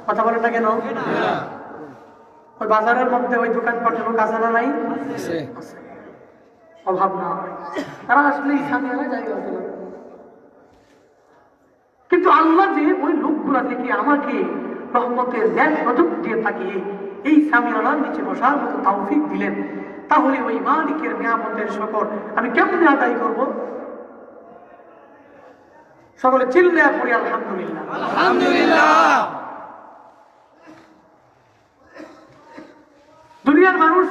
কথা বলেন না কেন? ওই বাজারের মধ্যে ওই দোকানপাটের লোক আছে না নাই? অভাব না, তারা আসলে স্থানীয় জায়গা হতে পারে। কিন্তু আল্লাহ যে ওই লোকগুলা থেকে আমাকে রহমতের ন্যায় নজর দিয়ে তাকিয়ে এই সামিয়ানার নিচে বসার মতো তৌফিক দিলেন, তাহলে ওই মালিকের নিয়ামতের শুকর আমি কেমনে আদায় করব? সকলে চিল্লায়া পড়ি আলহামদুলিল্লাহ। আলহামদুলিল্লাহ। দুনিয়ার মানুষ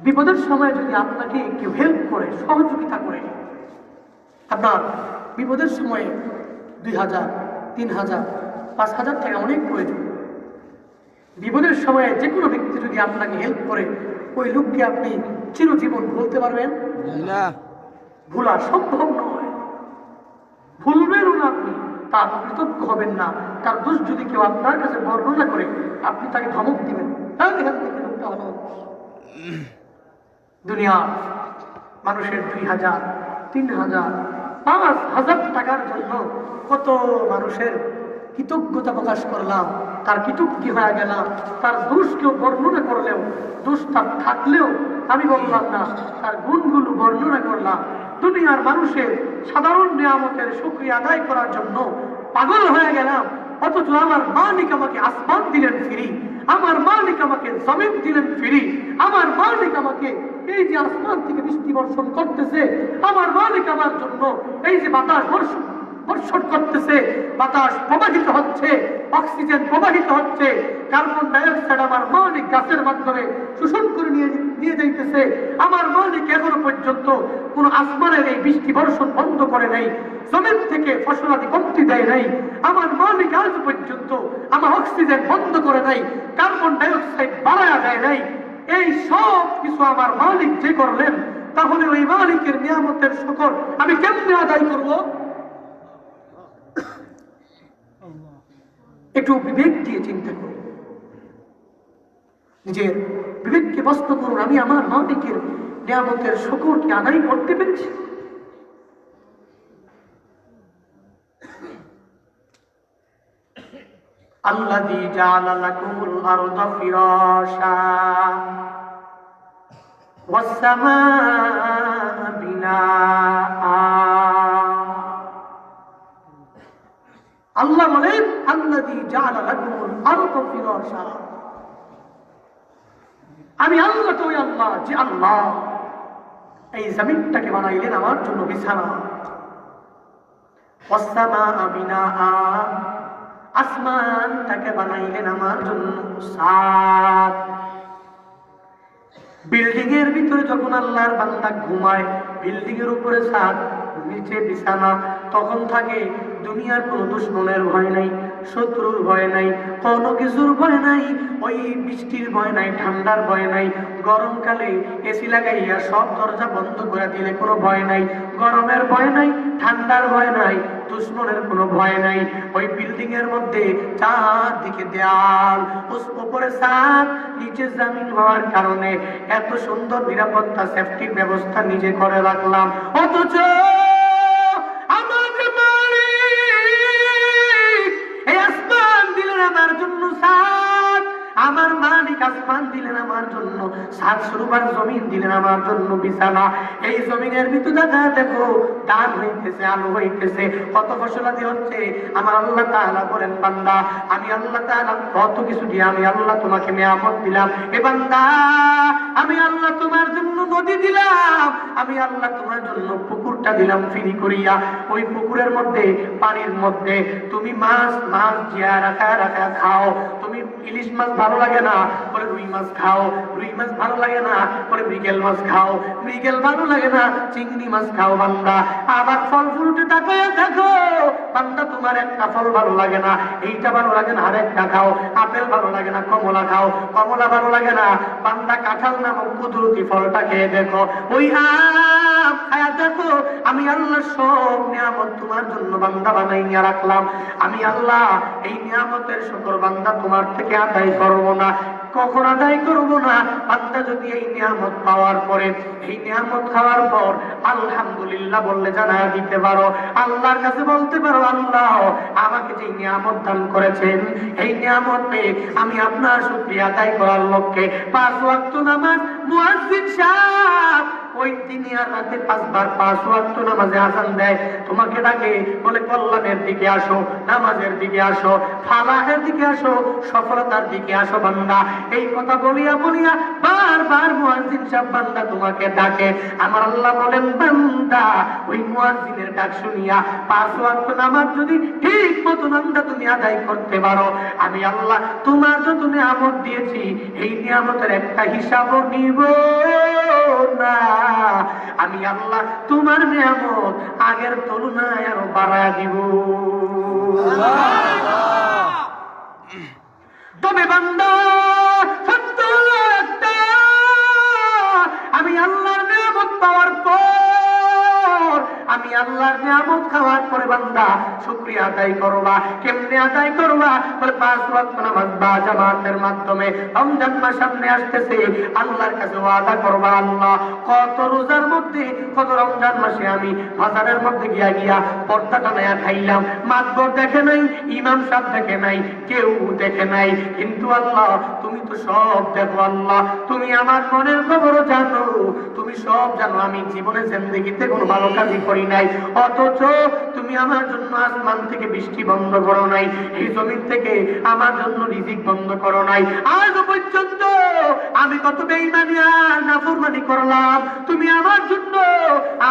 বিপদের সময় যদি আপনাকে কেউ হেল্প করে, সহযোগিতা করে, আপনার বিপদের সময়ে 2000, 3000, 5000 টাকা অনেক প্রয়োজন। বিপদের সময়ে যে কোনো ব্যক্তি যদি আপনাকে হেল্প করে, ওই লোককে আপনি চিরজীবন ভুলতে পারবেন না, ভোলা সম্ভব নয়। ভুলবেনও না আপনি, তার কৃতজ্ঞ হবেন না। তার দোষ যদি কেউ আপনার কাছে বর্ণনা করে, আপনি তাকে ধমক দিবেন, এখান থেকে লোকটা হলো। দুনিয়া মানুষের 2000, 3000, 5000 টাকার জন্য কত মানুষের কৃতজ্ঞতা প্রকাশ করলাম, তার কৃতজ্ঞ হয়ে গেলাম। তার দোষ কেউ বর্ণনা করলেও, দোষ তার থাকলেও আমি বললাম না, তার গুণগুলো বর্ণনা করলাম। দুনিয়ার মানুষের সাধারণ নিয়ামতের শুকরিয়া আদায় করার জন্য পাগল হয়ে গেলাম, অথচ আমার মালিক আমাকে আসমান দিলেন ফ্রি, আমার মালিক আমাকে জমিন দিলেন ফ্রি, আমার মালিক আমাকে এই যে আসমান থেকে বৃষ্টি বর্ষণ করতেছে, আমার মালিক আমার জন্য এই যে বাতাস বর্ষণ করতেছে, বাতাস প্রবাহিত হচ্ছে, অক্সিজেন প্রবাহিত হচ্ছে, কার্বন ডাইঅক্সাইড আমার মালিক গাছের মাধ্যমে শোষণ করে নিয়ে যাইতেছে। আমার মালিক এখনো পর্যন্ত কোন আসমানের এই বৃষ্টি বর্ষণ বন্ধ করে নাই, জমিন থেকে ফসলাদি কমতি দেয় নাই। আমার মালিক আজ পর্যন্ত আমার অক্সিজেন বন্ধ করে নাই, কার্বন ডাইঅক্সাইড বাড়ায়া দেয় নাই। এই সব কিছু আমার মালিক যে করলেন, তাহলে ওই মালিকের নিয়ামতের শুকর আমি কেমনে আদায় করব? একটু বিবেক দিয়ে চিন্তা করুন, নিজের বিবেককে প্রশ্ন করুন, আমি আমার মালিকের নিয়ামতের শুকর কি আদায় করতে পেরেছি? আল্লাযী জাআলা লাকুমুল আরদা ফিরাশা ওয়াস সামাআ বিনাআ। আল্লাহ বলেন, আল্লাযী জাআলা লাকুমুল আরদা ফিরাশা, আমি আল্লাহ, তো আল্লাহ যে আল্লাহ এই জমিনটাকে বানাইলেন আমার জন্য বিছানা, ওয়াস সামাআ বিনাআ, আসমানটাকে বানাইলেন আমার জন্য ছাদ। বিল্ডিং এর ভিতরে যখন আল্লাহর বান্দা ঘুমায়, বিল্ডিং এর উপরে ছাদ, নিচে বিছানা, তখন থাকে দুনিয়ার কোনো দুশ্মনের ভয় নাই, শত্রুর ভয় নাই, কোনো কিছুর ভয় নাই, ওই বৃষ্টির ভয় নাই, ঠান্ডার ভয় নাই। গরমকালে এসি লাগাইয়া সব দরজা বন্ধ করে দিলে কোনো ভয় নাই, গরমের ভয় নাই, ঠান্ডার ভয় নাই, দুশ্মনের কোনো ভয় নাই। ওই বিল্ডিং এর মধ্যে চারদিকে দেয়াল, উপরে ছাদ, নিচে জমিন হওয়ার কারণে এত সুন্দর নিরাপত্তা সেফটির ব্যবস্থা নিজে করে রাখলাম। অথচ আমাদের মালিক এই আসমান দিলেন আমার জন্য ছাদ, আমার মালিক আসমান দিলেন আমার জন্য ছাদ স্বরূপার জমিন দিলেন আমার জন্য বিছানা। এই জমিনের ভিতরে দেখা দেখো ধান হইতেছে, আলু হইতেছে, কত ফসলাদি হচ্ছে। আমার আল্লাহ তাআলা বলেন, বান্দা আমি আল্লাহ তাআলা কত কিছু দিয়ে আমি আল্লাহ তোমাকে নিয়ামত দিলাম। এ বান্দা আমি আল্লাহ তোমার জন্য নদী দিলাম, আমি আল্লাহ তোমার জন্য পুকুরটা দিলাম ফ্রি করিয়া। ওই পুকুরের মধ্যে, পানির মধ্যে তুমি মাছ জিয়া রাখা খাও। তুমি ইলিশ মাছ ভালো লাগে না, পরে রুই মাছ খাও। রুই মাছ ভালো লাগে না, পরে মৃগেল মাছ খাও। মৃগেল ভালো লাগে না, চিংড়ি মাছ খাও। বান্দা আবার ফল ফ্রুটে তাকাইয়া থাকো, বান্দা তোমার একটা ফল ভালো লাগে না, এইটা ভালো লাগে না, আরেকটা খাও। আপেল ভালো লাগে না, কমলা খাও। কমলা ভালো লাগে না, বান্দা কাঁঠাল নামক কুদরতি ফলটা খেয়ে দেখো। ওই আম খায়া দেখো। আমি আল্লাহ সব নিয়ামত তোমার জন্য বান্দা বানাইয়া রাখলাম। আমি আল্লাহ এই নিয়ামতের শুকর বান্দা তোমার থেকে আদায় করবো না। কখন আদায় করব না। বান্দা যদি এই নিয়ামত পাওয়ার পরে, এই নিয়ামত খাওয়ার পর আলহামদুলিল্লাহ বললে জানায়া দিতে পারো, আল্লাহর কাছে বলতে পারো, আল্লাহ আমাকে যে নিয়ামত দান করেছেন, এই নিয়ামত পেয়ে আমি আপনার শুকরিয়া আদায় করার লক্ষ্যে 5 ওয়াক্ত নামাজ মুয়াজ্জিন সাহেব ওই দিনে আর রাতে 5 বার 5 ওয়াক্ত নামাজে আযান দেয়, তোমাকে ডাকে, বলে কল্যাণের দিকে আসো, নামাজের দিকে আসো, ফালাহের দিকে আসো, সফলতার দিকে আসো বান্দা। এই কথা বলিয়া বলিয়া বারবার মুয়াজ্জিন সাহেব বান্দা তোমাকে ডাকে। আমার আল্লাহ বলেন, বান্দা ওই মুয়াজ্জিনের ডাক শুনিয়া 5 ওয়াক্ত নামাজ যদি ঠিক মতো বান্দা তুমি আদায় করতে পারো, আমি আল্লাহ তোমার যত নিয়ামত দিয়েছি এই নিয়ামতের একটা হিসাবও নিব না। আমি আল্লাহ তোমার নিয়ামত আগের তুলনায় আরো বাড়ায় দিব। তবে বান্দা সত্য একটা, আমি আল্লাহর নিয়ামত পাওয়ার পর, আমি আল্লাহর নিয়ামত খাওয়ার পরে বান্দা শুকরিয়া আদায় করবা। কেমনে আদায় করবা? বলে 5 ওয়াক্ত নামাজ বা জামাতের মাধ্যমে। রমজান মাস সামনে আসতেছে, আল্লাহর কাছে ওয়াদা করবা, আল্লাহ কত রোজার মধ্যে, কত রমজান মাসে আমি বাজারের মধ্যে গিয়া গিয়া পর্দা টানায়া খাইলাম, মাতবর দেখে নাই, ইমাম সাহেব দেখে নাই, কেউ দেখে নাই, কিন্তু আল্লাহ তুমি তো সব দেখো। আল্লাহ তুমি আমার মনের খবরও জানো, তুমি সব জানো। আমি জীবনে জিন্দেগিতে কোনো ভালো কাজই করি নাই, অথচ তুমি আমার জন্য আসমান থেকে বৃষ্টি বন্ধ করো নাই, এই জমিন থেকে আমার জন্য রিজিক বন্ধ করো নাই। আজ পর্যন্ত আমি কত বেঈমানি আর নাফরমানি করলাম, তুমি আমার জন্য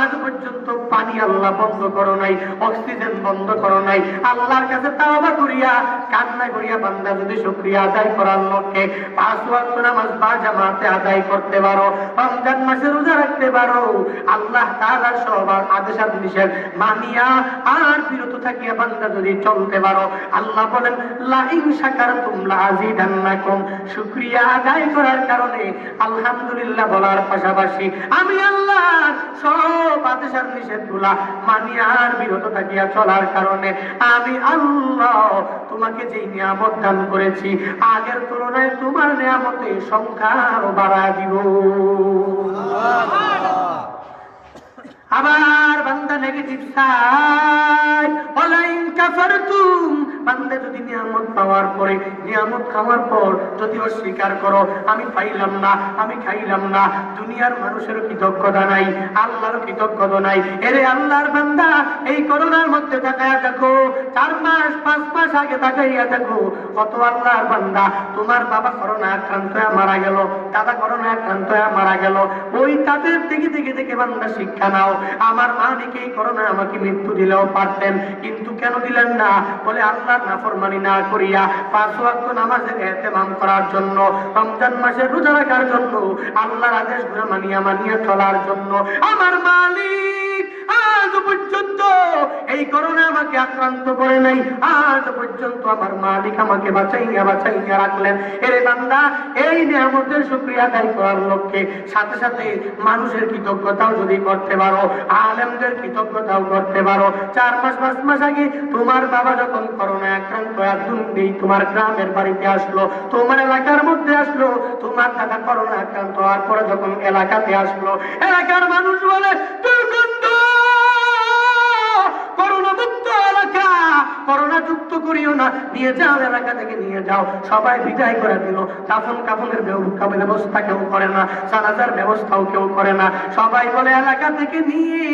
আজ পর্যন্ত পানি আল্লাহ বন্ধ করো নাই, অক্সিজেন বন্ধ করো নাই। আল্লাহর কাছে তাওবা করিয়া কান্না করিয়া বান্দা যদি শুকরিয়া আদায় করার লক্ষ্যে 5 ওয়াক্ত নামাজ বা জামাতে আদায় করতে পারো, রমজান মাসে রোজা রাখতে পারো, আল্লাহ তাআলার সব আদেশ নিষেধ মানিয়া আর বিরত থাকিয়া বান্দা যদি চলতে পারো, আল্লাহ বলেন লা ইন শাকারতুম লা আযীদান্নাকুম। শুকরিয়া আদায় করার কারণে আলহামদুলিল্লাহ বলার পাশাপাশি আমি আল্লাহ সব আদেশ নিষেধগুলা মানিয়া আর বিরত থাকিয়া চলার কারণে আমি আল্লাহ তোমাকে যে নিয়ামত দান করেছি আগের তুলনায় তোমার নিয়ামতের সংখ্যা আরো বাড়ায় দিব। আবার বান্দা নেগেটিভ সাইড, ওয়ালাইন কাফারতুম, বান্দা যদি নিয়ামত পাওয়ার পরে, নিয়ামত খাওয়ার পর যদি অস্বীকার করো, আমি পাইলাম না, আমি খাইলাম না, দুনিয়ার মানুষেরও কৃতজ্ঞতা নাই, আল্লাহরও কৃতজ্ঞতা নাই। এরে আল্লাহর বান্দা, এই করোনার মধ্যে তাকায়া দেখো, 4 মাস 5 মাস আগে তাকাইয়া দেখো, কত আল্লাহর বান্দা তোমার বাবা করোনা আক্রান্ত হয়ে মারা গেল, দাদা করোনা আক্রান্ত হয়ে মারা গেল, ওই তাদের থেকে থেকে থেকে বান্দা শিক্ষা নাও। আমার মালিক এই করোনা আমাকে মৃত্যু দিলেও পারতেন, কিন্তু কেন দিলেন না? বলে আল্লাহর নাফরমানি না করিয়া 5 ওয়াক্ত নামাজের ইহতিমাম করার জন্য, রমজান মাসের রোজা রাখার জন্য, আল্লাহর আদেশগুলো মানিয়া মানিয়া চলার জন্য আমার মালিক আজ পর্যন্ত এই করোনা আমাকে আক্রান্ত করে নাই, আজ পর্যন্ত আমার মালিক আমাকে বাঁচাইয়া বাঁচাইয়া রাখলেন। এরে বান্দা, এই নিয়ামতের শুকরিয়া আদায় করার লক্ষ্যে সাথে সাথে মানুষের কৃতজ্ঞতাও যদি করতে পারো, আলেমদের কৃতজ্ঞতাও করতে পারো। 4 মাস 5 মাস আগে তোমার বাবা যখন করোনা আক্রান্ত একদম তোমার গ্রামের বাড়িতে আসলো, তোমার এলাকার মধ্যে আসলো, তোমার দাদা করোনা আক্রান্ত হওয়ার পরে যখন এলাকাতে আসলো, এলাকার মানুষ বলে দুর্গন্ধ, করোনা মুক্ত এলাকা, করোনা যুক্ত করিও না, নিয়ে যাও, এলাকা থেকে নিয়ে যাও। সবাই বিদায় করে দিল। কাফনের ব্যবস্থা কেউ করে না, জানাজার ব্যবস্থাও কেউ করে না। সবাই বলে এলাকা থেকে নিয়ে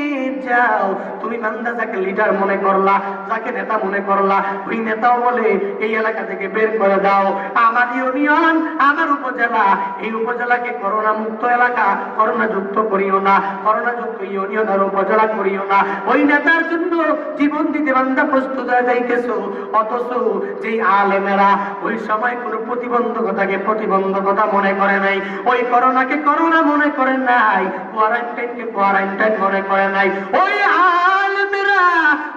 যাও। তুমি বান্দা যাকে লিডার মনে করলা, যাকে নেতা মনে করলা, ওই নেতাও বলে এই এলাকা থেকে বের করে দাও। আমার ইউনিয়ন, আমার উপজেলা, এই উপজেলাকে করোনা মুক্ত এলাকা, করোনা যুক্ত করিও না, করোনা যুক্ত ইউনিয়ন আর উপজেলা করিও না। ওই নেতার জন্য জীবন দিতে বান্দা প্রস্তুত হয়ে যাইতেছো, অথচ যেই আলেমেরা ওই সময় কোনো প্রতিবন্ধকতাকে প্রতিবন্ধকতা মনে করে নাই, ওই করোনাকে করোনা মনে করে নাই, কোয়ারেন্টাইনকে কোয়ারেন্টাইন মনে করে নাই, ওই আলেমেরা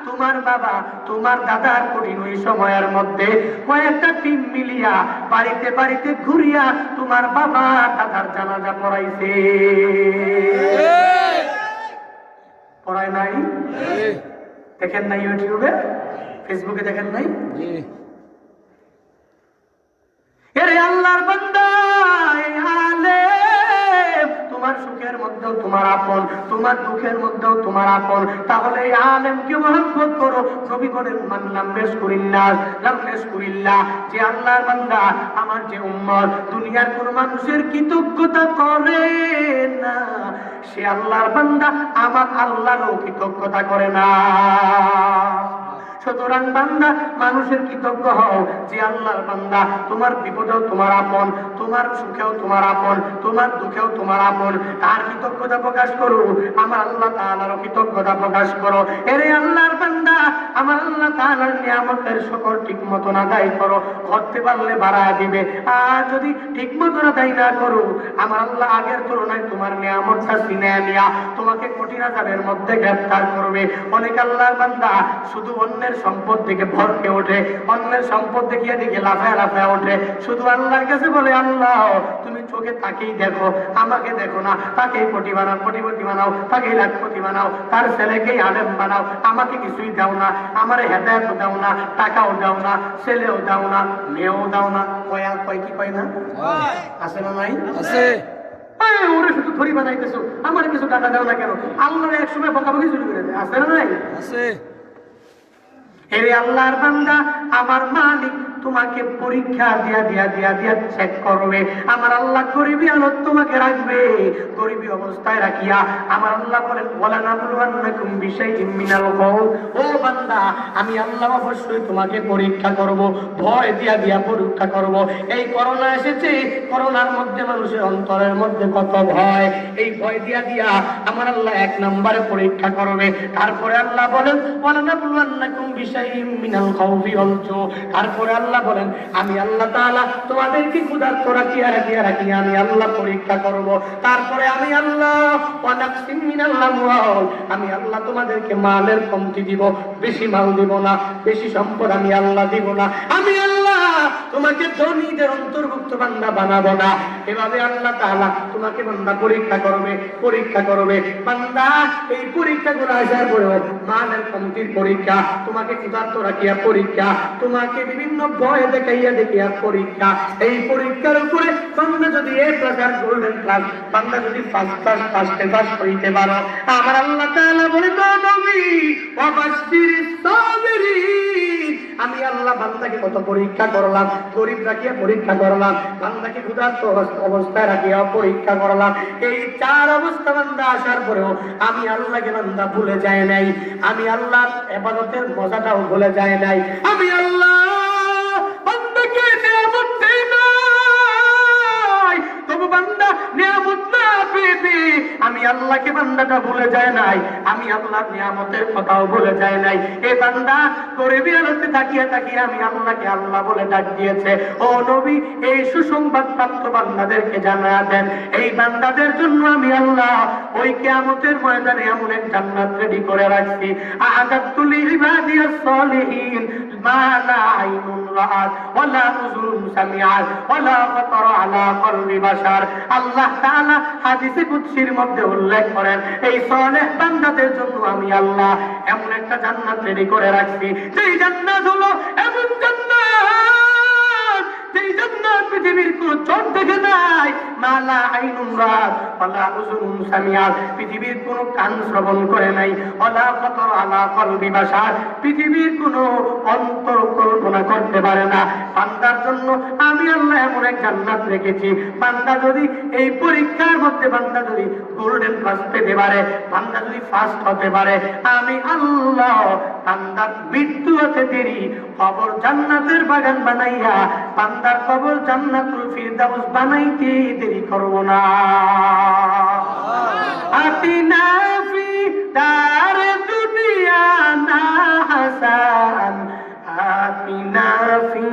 তোমার বাবা তোমার দাদার কঠিন ওই সময়ের মধ্যে কয়েকটা টিম মিলিয়া বাড়িতে বাড়িতে ঘুরিয়া তোমার বাবা দাদার জানাজা পড়াইছে। পড়ায় নাই? দেখেন নাই? ইউটিউবে ফেসবুকে দেখেন নাই? এরে আল্লাহর বান্দা, মধ্যেও তোমার আপন, তোমার দুঃখের মধ্যেও তোমার আপন। তাহলে এই আলেমকে মহব্বত করো। নবী বলেন মান লাম ইয়াশকুরিল্লাহ লাম ইয়াশকুরিল্লাহ, যে আল্লাহর বান্দা, আমার যে উম্মত দুনিয়ার কোন মানুষের কৃতজ্ঞতা করে না, সে আল্লাহর বান্দা আমার আল্লাহরও কৃতজ্ঞতা করে না। সুতরাং বান্দা মানুষের কৃতজ্ঞ হও, যে আল্লাহর বান্দা তোমার বিপদেও তোমার আপন, তোমার সুখেও তোমার আপন, তোমার দুঃখেও তোমার আপন। তার কৃতজ্ঞতা প্রকাশ করো, আমার আল্লাহ তাআলারও কৃতজ্ঞতা প্রকাশ করো। এরে আল্লাহর বান্দা, আমার আল্লাহ তাআলার নিয়ামতের সকল ঠিক মতো আদায় করো। করতে পারলে বাড়ায় দিবে, আর যদি ঠিক মতো আদায় না করো, আমার আল্লাহ আগের তুলনায় তোমার নিয়ামতটা ছিনিয়ে নিয়া তোমাকে কঠিন আযাবের মধ্যে গ্রেফতার করবে। অনেক আল্লাহর বান্দা শুধু অন্যের সম্পদ থেকে ভরকে ওঠে, অন্যের সম্পদ দেখিয়ে দিকে লাফায় লাফায় ওঠে, শুধু আল্লাহর কাছে বলে আল্লাহ তুমি চোখে তাকেই দেখো, আমাকে দেখো না। তাকেই কোটি বানাও, কোটিপতি বানাও, তাকেই লাখপতি বানাও, তার ছেলেকেই আলেম বানাও, আমাকে কিছুই দাও না, আমার হেদায়েতও দাও না, টাকাও দাও না, ছেলেও দাও না, মেয়েও দাও না। কয়া কয় কি কয় না? আছে না নাই? আছে। ওরে শুধু ধরি বানাইতেছো, আমার কিছু টাকা দাও না কেন? আল্লাহ একসময় বকাবকি শুরু করে দেয়। আছে না নাই? আছে। এরে আল্লাহর বান্দা, আমার মালিক তোমাকে পরীক্ষা দিয়া দিয়া দিয়া দিয়া চেক করবে। আমার আল্লাহ গরিবী হালত তোমাকে রাখবে, গরিবী অবস্থায় রাখিয়া আমার আল্লাহ বলেন ওয়ালা নাবলুওয়ান্নাকুম বিশাইইম মিনাল খাউফ, ও বান্দা আমি আল্লাহ অবশ্যই তোমাকে পরীক্ষা করব, ভয় দিয়া দিয়া পরীক্ষা করব। এই করোনা এসেছে, করোনার মধ্যে মানুষের অন্তরের মধ্যে কত ভয়, এই ভয় দিয়া দিয়া আমার আল্লাহ এক নম্বরে পরীক্ষা করবে। তারপরে আল্লাহ বলেন ওয়ালা নাবলুওয়ান্নাকুম বিশাইইম মিনাল খাউফি ওয়াল জু, তারপরে আল্লাহ বলেন আমি আল্লাহ তাআলা তোমাদেরকে ক্ষুধার্ত রাখিয়া রাখিয়া রাখিয়া আমি আল্লাহ পরীক্ষা করব। তারপরে আমি আল্লাহ ওয়া নাকসিম মিনাল আমওয়াল, আমি আল্লাহ তোমাদেরকে মালের কমতি দিব, বেশি মাল দিব না, বেশি সম্পদ আমি আল্লাহ দিব না। আমি আল্লাহ তোমাকে ধনীদের অন্তর্ভুক্ত বান্দা বানাবো না। এভাবে আল্লাহ তাআলা তোমাকে বান্দা পরীক্ষা করবে, পরীক্ষা করবে। বান্দা এই পরীক্ষাগুলো আসার পরেও মালের কমতির পরীক্ষা, তোমাকে ক্ষুধার্ত রাখিয়া পরীক্ষা, তোমাকে বিভিন্ন ভয় দেখাইয়া দেখিয়া পরীক্ষা। এই পরীক্ষার উপরে বান্দা যদি এ প্রকার গোল্ডেন ক্লাস, বান্দা যদি ফার্স্ট ক্লাস করিতে পারো, আমার আল্লাহ তাআলা বলে তো নবী ওয়া বাশশিরিস সাবিরিন, আমি আল্লাহ বান্দাকে কত পরীক্ষা করলাম, গরিব রাখিয়া পরীক্ষা করলাম, বান্দাকে ক্ষুধার্ত অবস্থায় রাখিয়া পরীক্ষা করলাম। এই চার অবস্থা বান্দা আসার পরেও আমি আল্লাহকে বান্দা ভুলে যায় নাই, আমি আল্লাহর ইবাদতের মজাটাও ভুলে যায় নাই। আমি আল্লাহ বান্দাকে নিয়ামত দেই নাই, তবু বান্দা নিয়ামত না পেয়ে আমি আল্লাহকে বান্দাটা ভুলে যায় নাই, আমি আল্লাহর নিয়ামতের কথাও ভুলে যায় নাই। এই বান্দা গরিবী হালতে তাকিয়ে তাকিয়ে আমি আল্লাহকে আল্লাহ বলে ডাক দিয়েছে। ও নবী, এই সুসংবাদ প্রাপ্ত বান্দাদেরকে জানায়া দেন, এই বান্দাদের জন্য আমি আল্লাহ ওই কিয়ামতের ময়দানে এমন এক জান্নাত রেডি করে রাখছি। আ'আদাতু লিইবাদিয়াস সালিহিন মা লা আইনুন রাআত ওয়ালা উযুনুন সামিআত ওয়ালা খাতারা আলা কলবি বাশার। আল্লাহ তাআলা হাদিসে কুদসির মধ্যে উল্লেখ করেন, এই সালেহ বান্দাদের জন্য আমি আল্লাহ এমন একটা জান্নাত রেডি করে রাখছি। সেই জান্নাত হলো এমন জান্নাত, সেই জান্নাত পৃথিবীর কোন চোখ দেখে নাই, মালা আইনুন রাত ওয়ালা উযুনুন সামিআত, পৃথিবীর কোন কান শ্রবণ করে নাই, ওয়ালা খাতার আলা কলবি বাশার, পৃথিবীর কোন অন্তর কল্পনা করতে পারে না। বান্দার জন্য আমি আল্লাহ এমন এক জান্নাত রেখেছি। বান্দা যদি এই পরীক্ষার মধ্যে বান্দা যদি গোল্ডেন পাস পেতে পারে, বান্দা যদি ফার্স্ট হতে পারে, আমি আল্লাহ বান্দার মৃত্যু হতে দেরি কবর জান্নাতের বাগান বানাইয়া বান্দার কবর জান্নাতুল ফিরদাউস বানাইতে দেরি করব না। আতিনা ফি দার দুনিয়া না হাসান, আতিনা ফি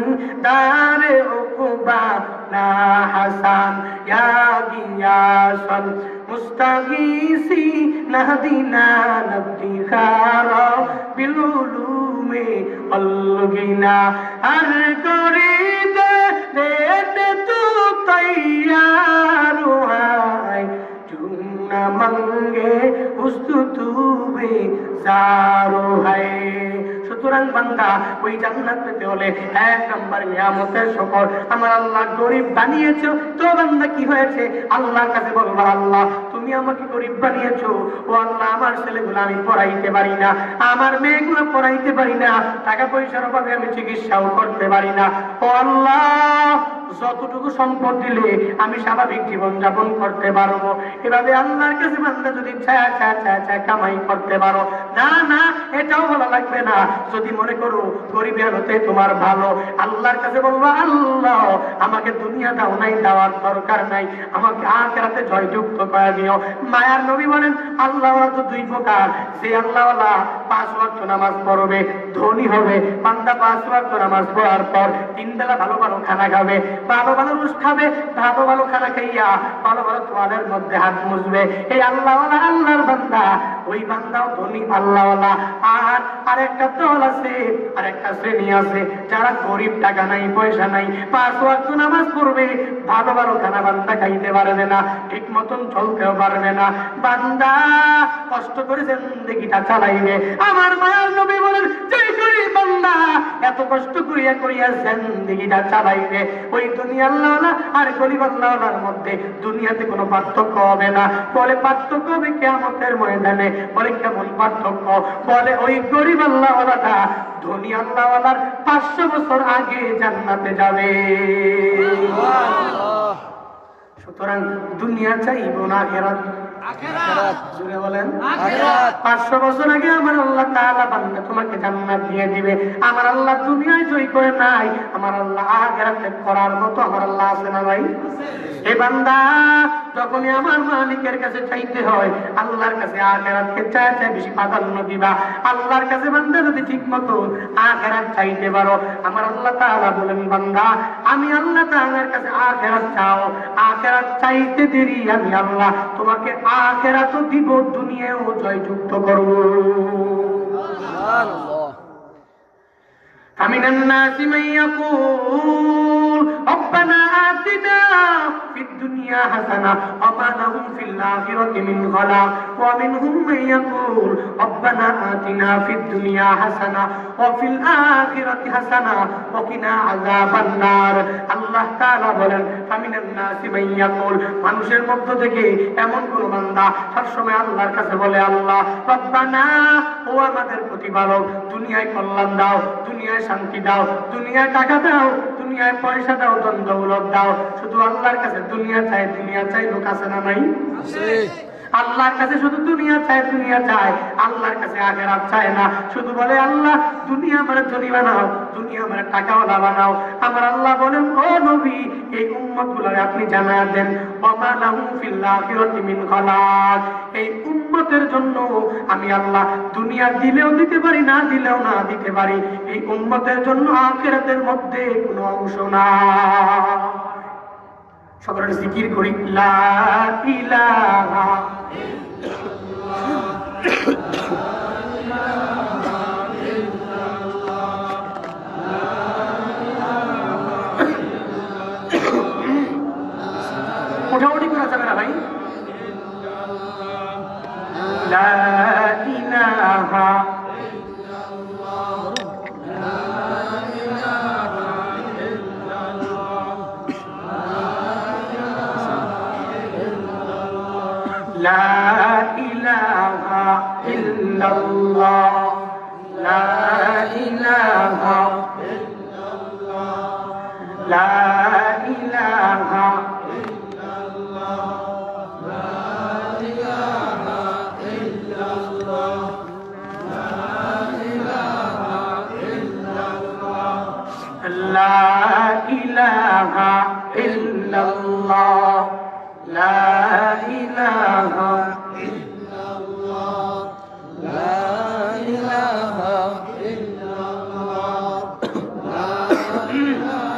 দারে উকবা না হাসান, ইয়া গিয়াসাল মুস্তাগীসি নাহদিনা নাফতিখারা বিল উলুমি ওয়াল গিনা। আর করিতে দেতে তু তৈয়ার হায়, চুনা মঙ্গে উস্তু তুবে জারো হায়। সুতরাং বান্দা ওই জান্নাত পেতে হলে 1 নম্বর নিয়ামতের শুকর আমার আল্লাহ গরিব বানিয়েছো। তো বান্দা কি হয়েছে, আল্লাহর কাছে বলবা, আল্লাহ তুমি আমাকে গরিব বানিয়েছো, ও আল্লাহ আমার ছেলেগুলো আমি পড়াইতে পারি না, আমার মেয়েগুলো পড়াইতে পারি না, টাকা পয়সার অভাবে আমি চিকিৎসাও করতে পারি না। ও আল্লাহ যতটুকু সম্পদ দিলে আমি স্বাভাবিক জীবন যাপন করতে পারবো। এভাবে আল্লাহর কাছে বান্দা যদি ছায়া ছায়া ছায়া ছায়া কামাই করতে পারো, না না এটাও বলা লাগবে না। যদি মনে করো গরিবের হতে তোমার ভালো, আল্লাহর কাছে বলবো, আল্লাহ আমাকে দুনিয়া দাও নাই, দেওয়ার দরকার নাই, আমাকে আখিরাতে জয়যুক্ত করে দিও। মায়ার নবী বলেন আল্লাহ তো 2 প্রকার, যে আল্লাহওয়ালা 5 ওয়াক্ত নামাজ পড়বে ধনী হবে। বান্দা 5 ওয়াক্ত নামাজ পড়ার পর 3 বেলা ভালো ভালো খানা খাবে, ভালো ভালো রুশ খাবে, ভালো ভালো খানা খাইয়া ভালো ভালো তোয়ালের মধ্যে হাত মুছবে। এই আল্লাহওয়ালা আল্লাহর বান্দা, ওই বান্দাও ধনী আল্লাহওয়ালা। আর আরেকটা দল আছে, আরেকটা শ্রেণী আছে যারা গরিব, টাকা নাই পয়সা নাই, 5 ওয়াক্ত নামাজ পড়বে, ভালো ভালো খানা বান্দা খাইতে পারবে না, ঠিক মতন চলতেও পারবে না। বান্দা কষ্ট করে জিন্দেগিটা চালাইবে। আমার মায়ার নবী বলেন যেই গরিব বান্দা এত কষ্ট করিয়া করিয়া জিন্দেগিটা চালাইবে, ওই দুনিয়া আল্লাহওয়ালা আর গরিব আল্লাহওয়ালার মধ্যে দুনিয়াতে কোনো পার্থক্য হবে না। বলে পার্থক্য হবে কিয়ামতের ময়দানে। বলে কেমন পার্থক্য? বলে ওই গরিব আল্লাহওয়ালাটা ধনী আল্লাহওয়ালার 500 বছর আগে জান্নাতে যাবে। সুতরাং দুনিয়া চাইব না আখিরাত? আখিরাত। জোরে বলেন আখিরাত। 500 বছর আগে আমার আল্লাহ তাআলা বান্দা তোমাকে জান্নাত দিয়ে দিবে। আমার আল্লাহ দুনিয়ায় জয় করে নাই, আমার আল্লাহ আখিরাতে করার মতো আমার আল্লাহ আছে না ভাই? এই বান্দা যখনই আমার মালিকের কাছে চাইতে হয়, আল্লাহর কাছে আখিরাতকে চায় চায় বেশি প্রাধান্য দিবা। আল্লাহর কাছে বান্দা যদি ঠিক মতো আখিরাত চাইতে পারো, আমার আল্লাহ তাআলা বলেন বান্দা আমি আল্লাহ তাআলার কাছে আখিরাত চাও, আখিরাত চাইতে দেরি আমি আল্লাহ তোমাকে আখিরাতও দিব, দুনিয়াও জয়যুক্ত করব। সুবহানাল্লাহ। আমিনান নাসি মান ইয়াকুল রব্বানা আতিনা ফিদ দুনিয়া হাসানা ওয়া মা লাহুম ফিল আখিরাতি মিন খালাক ওয়া মিনহুম মান ইয়াকুল রব্বানা আতিনা ফিদ দুনিয়া হাসানা ওয়া ফিল আখিরাতি হাসানা ওয়া কিনা আযাবান নার। আল্লাহ তাআলা বলেন আমিনান নাসি মান ইয়াকুল, মানুষের মধ্য থেকে এমন কোন বান্দা সবসময় আল্লাহর কাছে বলে, আল্লাহ রব্বানা, ও আমাদের প্রতিপালক, দুনিয়ায় কল্যাণ দাও, দুনিয়ায় শান্তি দাও, দুনিয়ায় টাকা দাও, দুনিয়ায় পয়সা দাও, ধন দৌলত দাও। শুধু আল্লাহর কাছে দুনিয়া চাই, দুনিয়া চাই, লোক আছে না নাই? আল্লাহর কাছে শুধু দুনিয়া চায়, দুনিয়া চায়, আল্লাহর কাছে আখিরাত চায় না। শুধু বলে আল্লাহ দুনিয়া আমার ধনী বানাও, দুনিয়া আমার টাকাওয়ালা বানাও। আমার আল্লাহ বলেন ও নবী এই উম্মতগুলোকে আপনি জানায়া দেন ওয়া মা লাহুম ফিল আখিরাতি মিন খালাক, এই উম্মতের জন্য আমি আল্লাহ দুনিয়া দিলেও দিতে পারি, না দিলেও না দিতে পারি, এই উম্মতের জন্য আখিরাতের মধ্যে কোনো অংশ না। সকলে জিকির করি লা ইলাহা মোটামুটি করা যাবে না ভাই? লা ইলাহা لا إله إلا الله لا إله إلا الله لا إله إلا الله لا إله إلا الله لا إله إلا الله لا إله إلا الله لا إله إلا الله لا إله إلا الله لا إله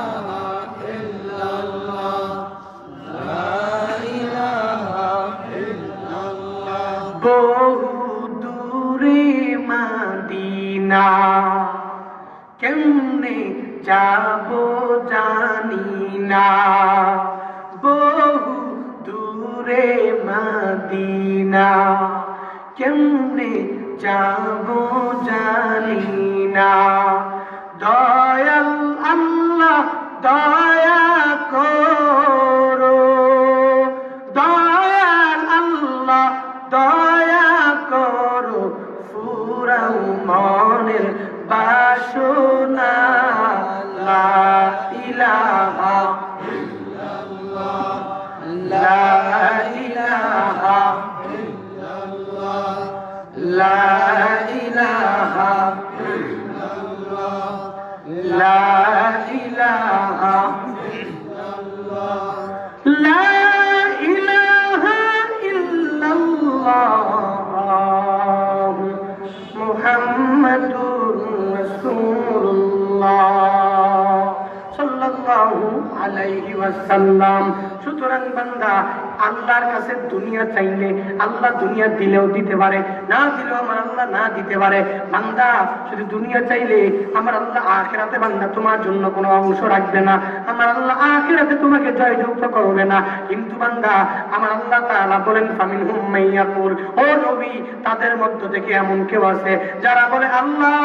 إلا الله لا إله إلا الله বহু দূরে মদিনা কেমনে যাব জানি না, বহু দূরে মদিনা কেমনে যাব জানি না। দয়াল আল্লাহ দয়া করো, দয়াল আল্লাহ দয়া করো, ফুরাও মনের বাসনা। লা ইলাহা ইল্লাল্লাহ, লা ইলাহা ইল্লাল্লাহ, লা ইলাহা ইল্লাল্লাহ, লা ইলাহা ইল্লাল্লাহ, লা ইলাহা ইল্লাল্লাহ মুহাম্মাদুর রাসূলুল্লাহ সাল্লাল্লাহু আলাইহি ওয়াসাল্লাম। সুতরাং বান্দা আল্লাহর কাছে দুনিয়া চাইলে আল্লাহ দুনিয়া দিলেও দিতে পারে, না দিলেও আমার আল্লাহ না দিতে পারে। বান্দা শুধু দুনিয়া চাইলে আমার আল্লাহ আখিরাতে বান্দা তোমার জন্য কোনো অংশ রাখবে না, আমার আল্লাহ আখিরাতে তোমাকে জয়যুক্ত করবে না। কিন্তু বান্দা আমার আল্লাহ তাআলা বলেন ফামিনহুম মাইয়াকুল, ও নবী তাদের মধ্য থেকে এমন কেউ আছে যারা বলে আল্লাহ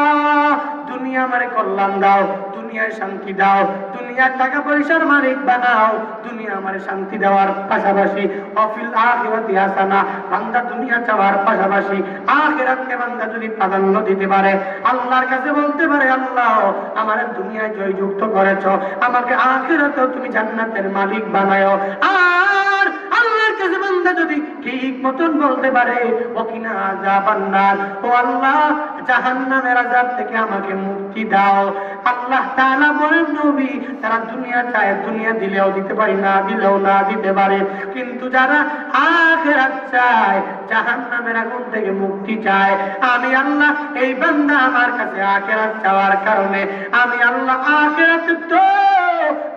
দুনিয়া আমারে কল্যাণ দাও, দুনিয়ায় শান্তি দাও, দুনিয়ার টাকা পয়সার মালিক বানাও, দুনিয়া আমারে শান্তি দেওয়ার পাশাপাশি অফিল আখিরাতি হাসানা, বান্দা দুনিয়া চাওয়ার পাশাপাশি আখিরাতকে বান্দা যদি প্রাধান্য দিতে পারে, আল্লাহর কাছে বলতে পারে আল্লাহ আমারে দুনিয়ায় জয়যুক্ত করেছো, আমাকে আখিরাতেও তুমি জান্নাতের মালিক বানায়ো। আর আল্লাহর কাছে বান্দা যদি ঠিক মতন বলতে পারে ওকিনা আযাবান নার, ও আল্লাহ জাহান্নামের আযাব থেকে আমাকে মুক্তি দাও। আল্লাহ তাআলা বলেন নবী তারা দুনিয়া চায়, দুনিয়া দিলেও দিতে পারি, না দিলেও না দিতে পারে, কিন্তু যারা আখিরাত চায়, জাহান্নামের আগুন থেকে মুক্তি চায়, আমি আল্লাহ এই বান্দা আমার কাছে আখিরাত চাওয়ার কারণে আমি আল্লাহ আখিরাতে তো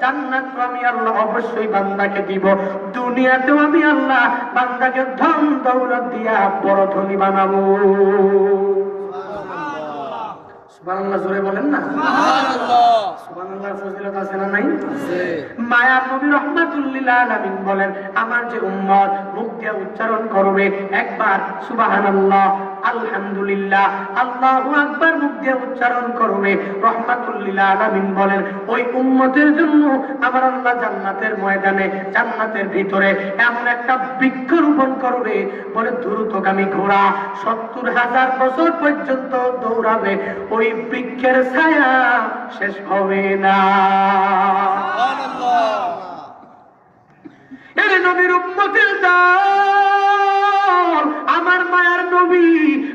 জান্নাত আমি আল্লাহ অবশ্যই বান্দাকে দিব, দুনিয়াতেও আমি আল্লাহ বান্দাকে ধন দৌলত দিয়া বড় ধনী বানাবো। সুবহানাল্লাহ জোরে বলেন না সুবহানাল্লাহ। সুবহানাল্লাহর ফজিলত আছে না নাই? আছে। মায়ার নবী রাহমাতুল লিল আলামিন বলেন আমার যে উম্মত মুখ দিয়ে উচ্চারণ করবে একবার সুবহানাল্লাহ, আলহামদুলিল্লাহ, আল্লাহু আকবার মুখ দিয়ে উচ্চারণ করবে, রাহমাতুল লিল আলামিন বলেন ওই উম্মতের জন্য আমার আল্লাহ জান্নাতের ময়দানে, জান্নাতের ভিতরে এমন একটা বৃক্ষ রোপণ করবে, বলে দ্রুতগামী ঘোড়া ৭০,০০০ বছর পর্যন্ত দৌড়াবে, ওই বৃক্ষের ছায়া শেষ হবে না। এর নবীর উম্মতের দল, আমার মায়ার নবী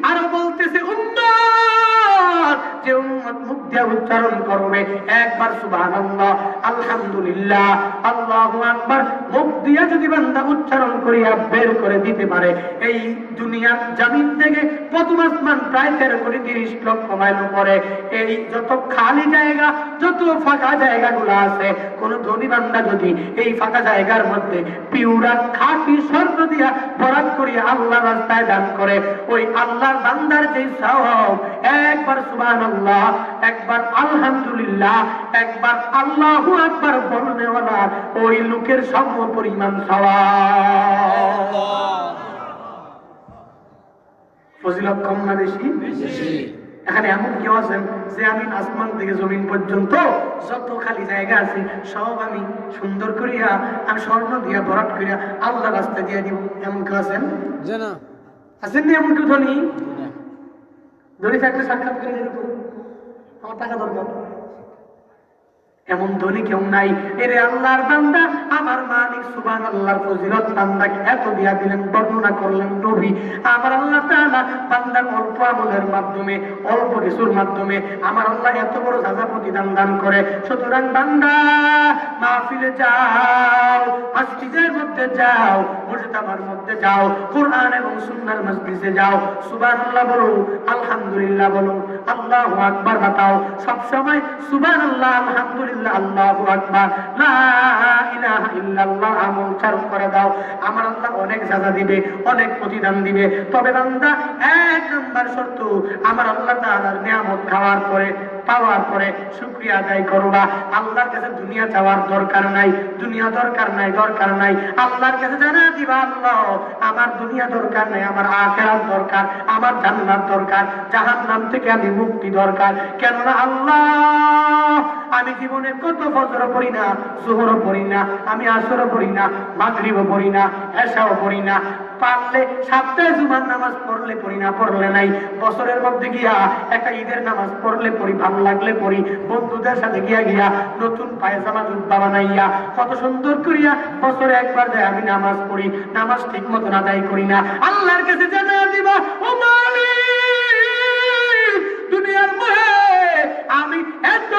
আরো বলতেছে উম্মত, যে উম্মত মুখ দিয়ে উচ্চারণ করবে একবার সুবহানাল্লাহ, আলহামদুলিল্লাহ, আল্লাহু আকবার মুখ দিয়ে যদি বান্দা উচ্চারণ করিয়া বের করে দিতে পারে, এই দুনিয়ার জমিন থেকে প্রথম আসমান প্রায় 13,30 লক্ষ মাইল উপরে এই যত খালি জায়গা, যত ফাঁকা জায়গাগুলো আছে, কোন ধনী বান্দা যদি এই ফাঁকা জায়গার মধ্যে পিউরা খাঁটি স্বর্ণ দিয়া বরাত করিয়া আল্লাহর রাস্তায় দান করে, ওই আল্লাহর বান্দার যে সওয়াব, একবার সুবহানাল্লাহ, একবার আলহামদুলিল্লাহ, একবার আল্লাহু আকবার বলনেওয়ালা ওই লোকের সম পরিমাণ সওয়াব। ফজিলত কম না বেশি? এখানে এমন কেউ আছেন যে আমি আসমান থেকে জমিন পর্যন্ত যত খালি জায়গা আছে সব আমি সুন্দর করিয়া আমি স্বর্ণ দিয়া ভরাট করিয়া আল্লাহ রাস্তা দিয়ে দিব, এমন কেউ আছেন? আছেন না এমন কেউ? ধনী ধনী থাকলে সাক্ষাৎ করে আমার টাকা দরকার, এমন ধনী কেউ নাই। এরে আল্লাহর বান্দা আমার মালিক সুবহানাল্লাহর ফজিলত বান্দাকে এত দিয়া দিলেন, বর্ণনা করলেন নবী। আমার আল্লাহ তাআলা বান্দার অল্প আমলের মাধ্যমে, অল্প কিছুর মাধ্যমে আমার আল্লাহ এত বড় সাজা প্রতিদান দান করে। সুতরাং বান্দা মাহফিলে যাও, মসজিদের মধ্যে যাও, মুজতামার মধ্যে যাও, কুরআন এবং সুন্নাহর মজলিসে যাও, সুবহানাল্লাহ বলো, আলহামদুলিল্লাহ বলো, আল্লাহু আকবার বাতাও, সব সময় সুবহানাল্লাহ, আলহামদুলিল্লাহ, আল্লাহু আকবার, লা ইলাহা ইল্লাল্লাহ আমল চালু করে দাও, আমার আল্লাহ অনেক সাজা দিবে, অনেক প্রতিদান দিবে। তবে বান্দা এক নাম্বার শর্ত, আমার আল্লাহ তাআলার নিয়ামত খাওয়ার পরে পাওয়ার পরে শুকরিয়া আদায় করবা। আল্লাহর কাছে দুনিয়া চাওয়ার দরকার নাই, দুনিয়া দরকার নাই, দরকার নাই। আল্লাহর কাছে জানা দিবা, আল্লাহ আমার দুনিয়া দরকার নাই, আমার আখিরাত দরকার, আমার জান্নাত দরকার, জাহান্নাম থেকে আমি মুক্তি দরকার। কেননা আল্লাহ আমি জীবনে কত ফজর পড়ি না, যোহর পড়ি না, আমি আসর পড়ি না, মাগরিবও পড়ি না, এশাও পড়ি না। পারলে সপ্তাহে জুমার নামাজ পড়লে পড়ি, না পড়লে নাই। বছরের মধ্যে গিয়া একটা ঈদের নামাজ পড়লে পড়ি, ভালো লাগলে পড়ি। বন্ধুদের সাথে গিয়া গিয়া নতুন পায়জামা জুব্বা বানাইয়া কত সুন্দর করিয়া বছরে একবার যায় আমি নামাজ পড়ি, নামাজ ঠিক মতন আদায় করি না। আল্লাহর কাছে জানা দিবা, ও মালিক দুনিয়ার মোহে আমি এত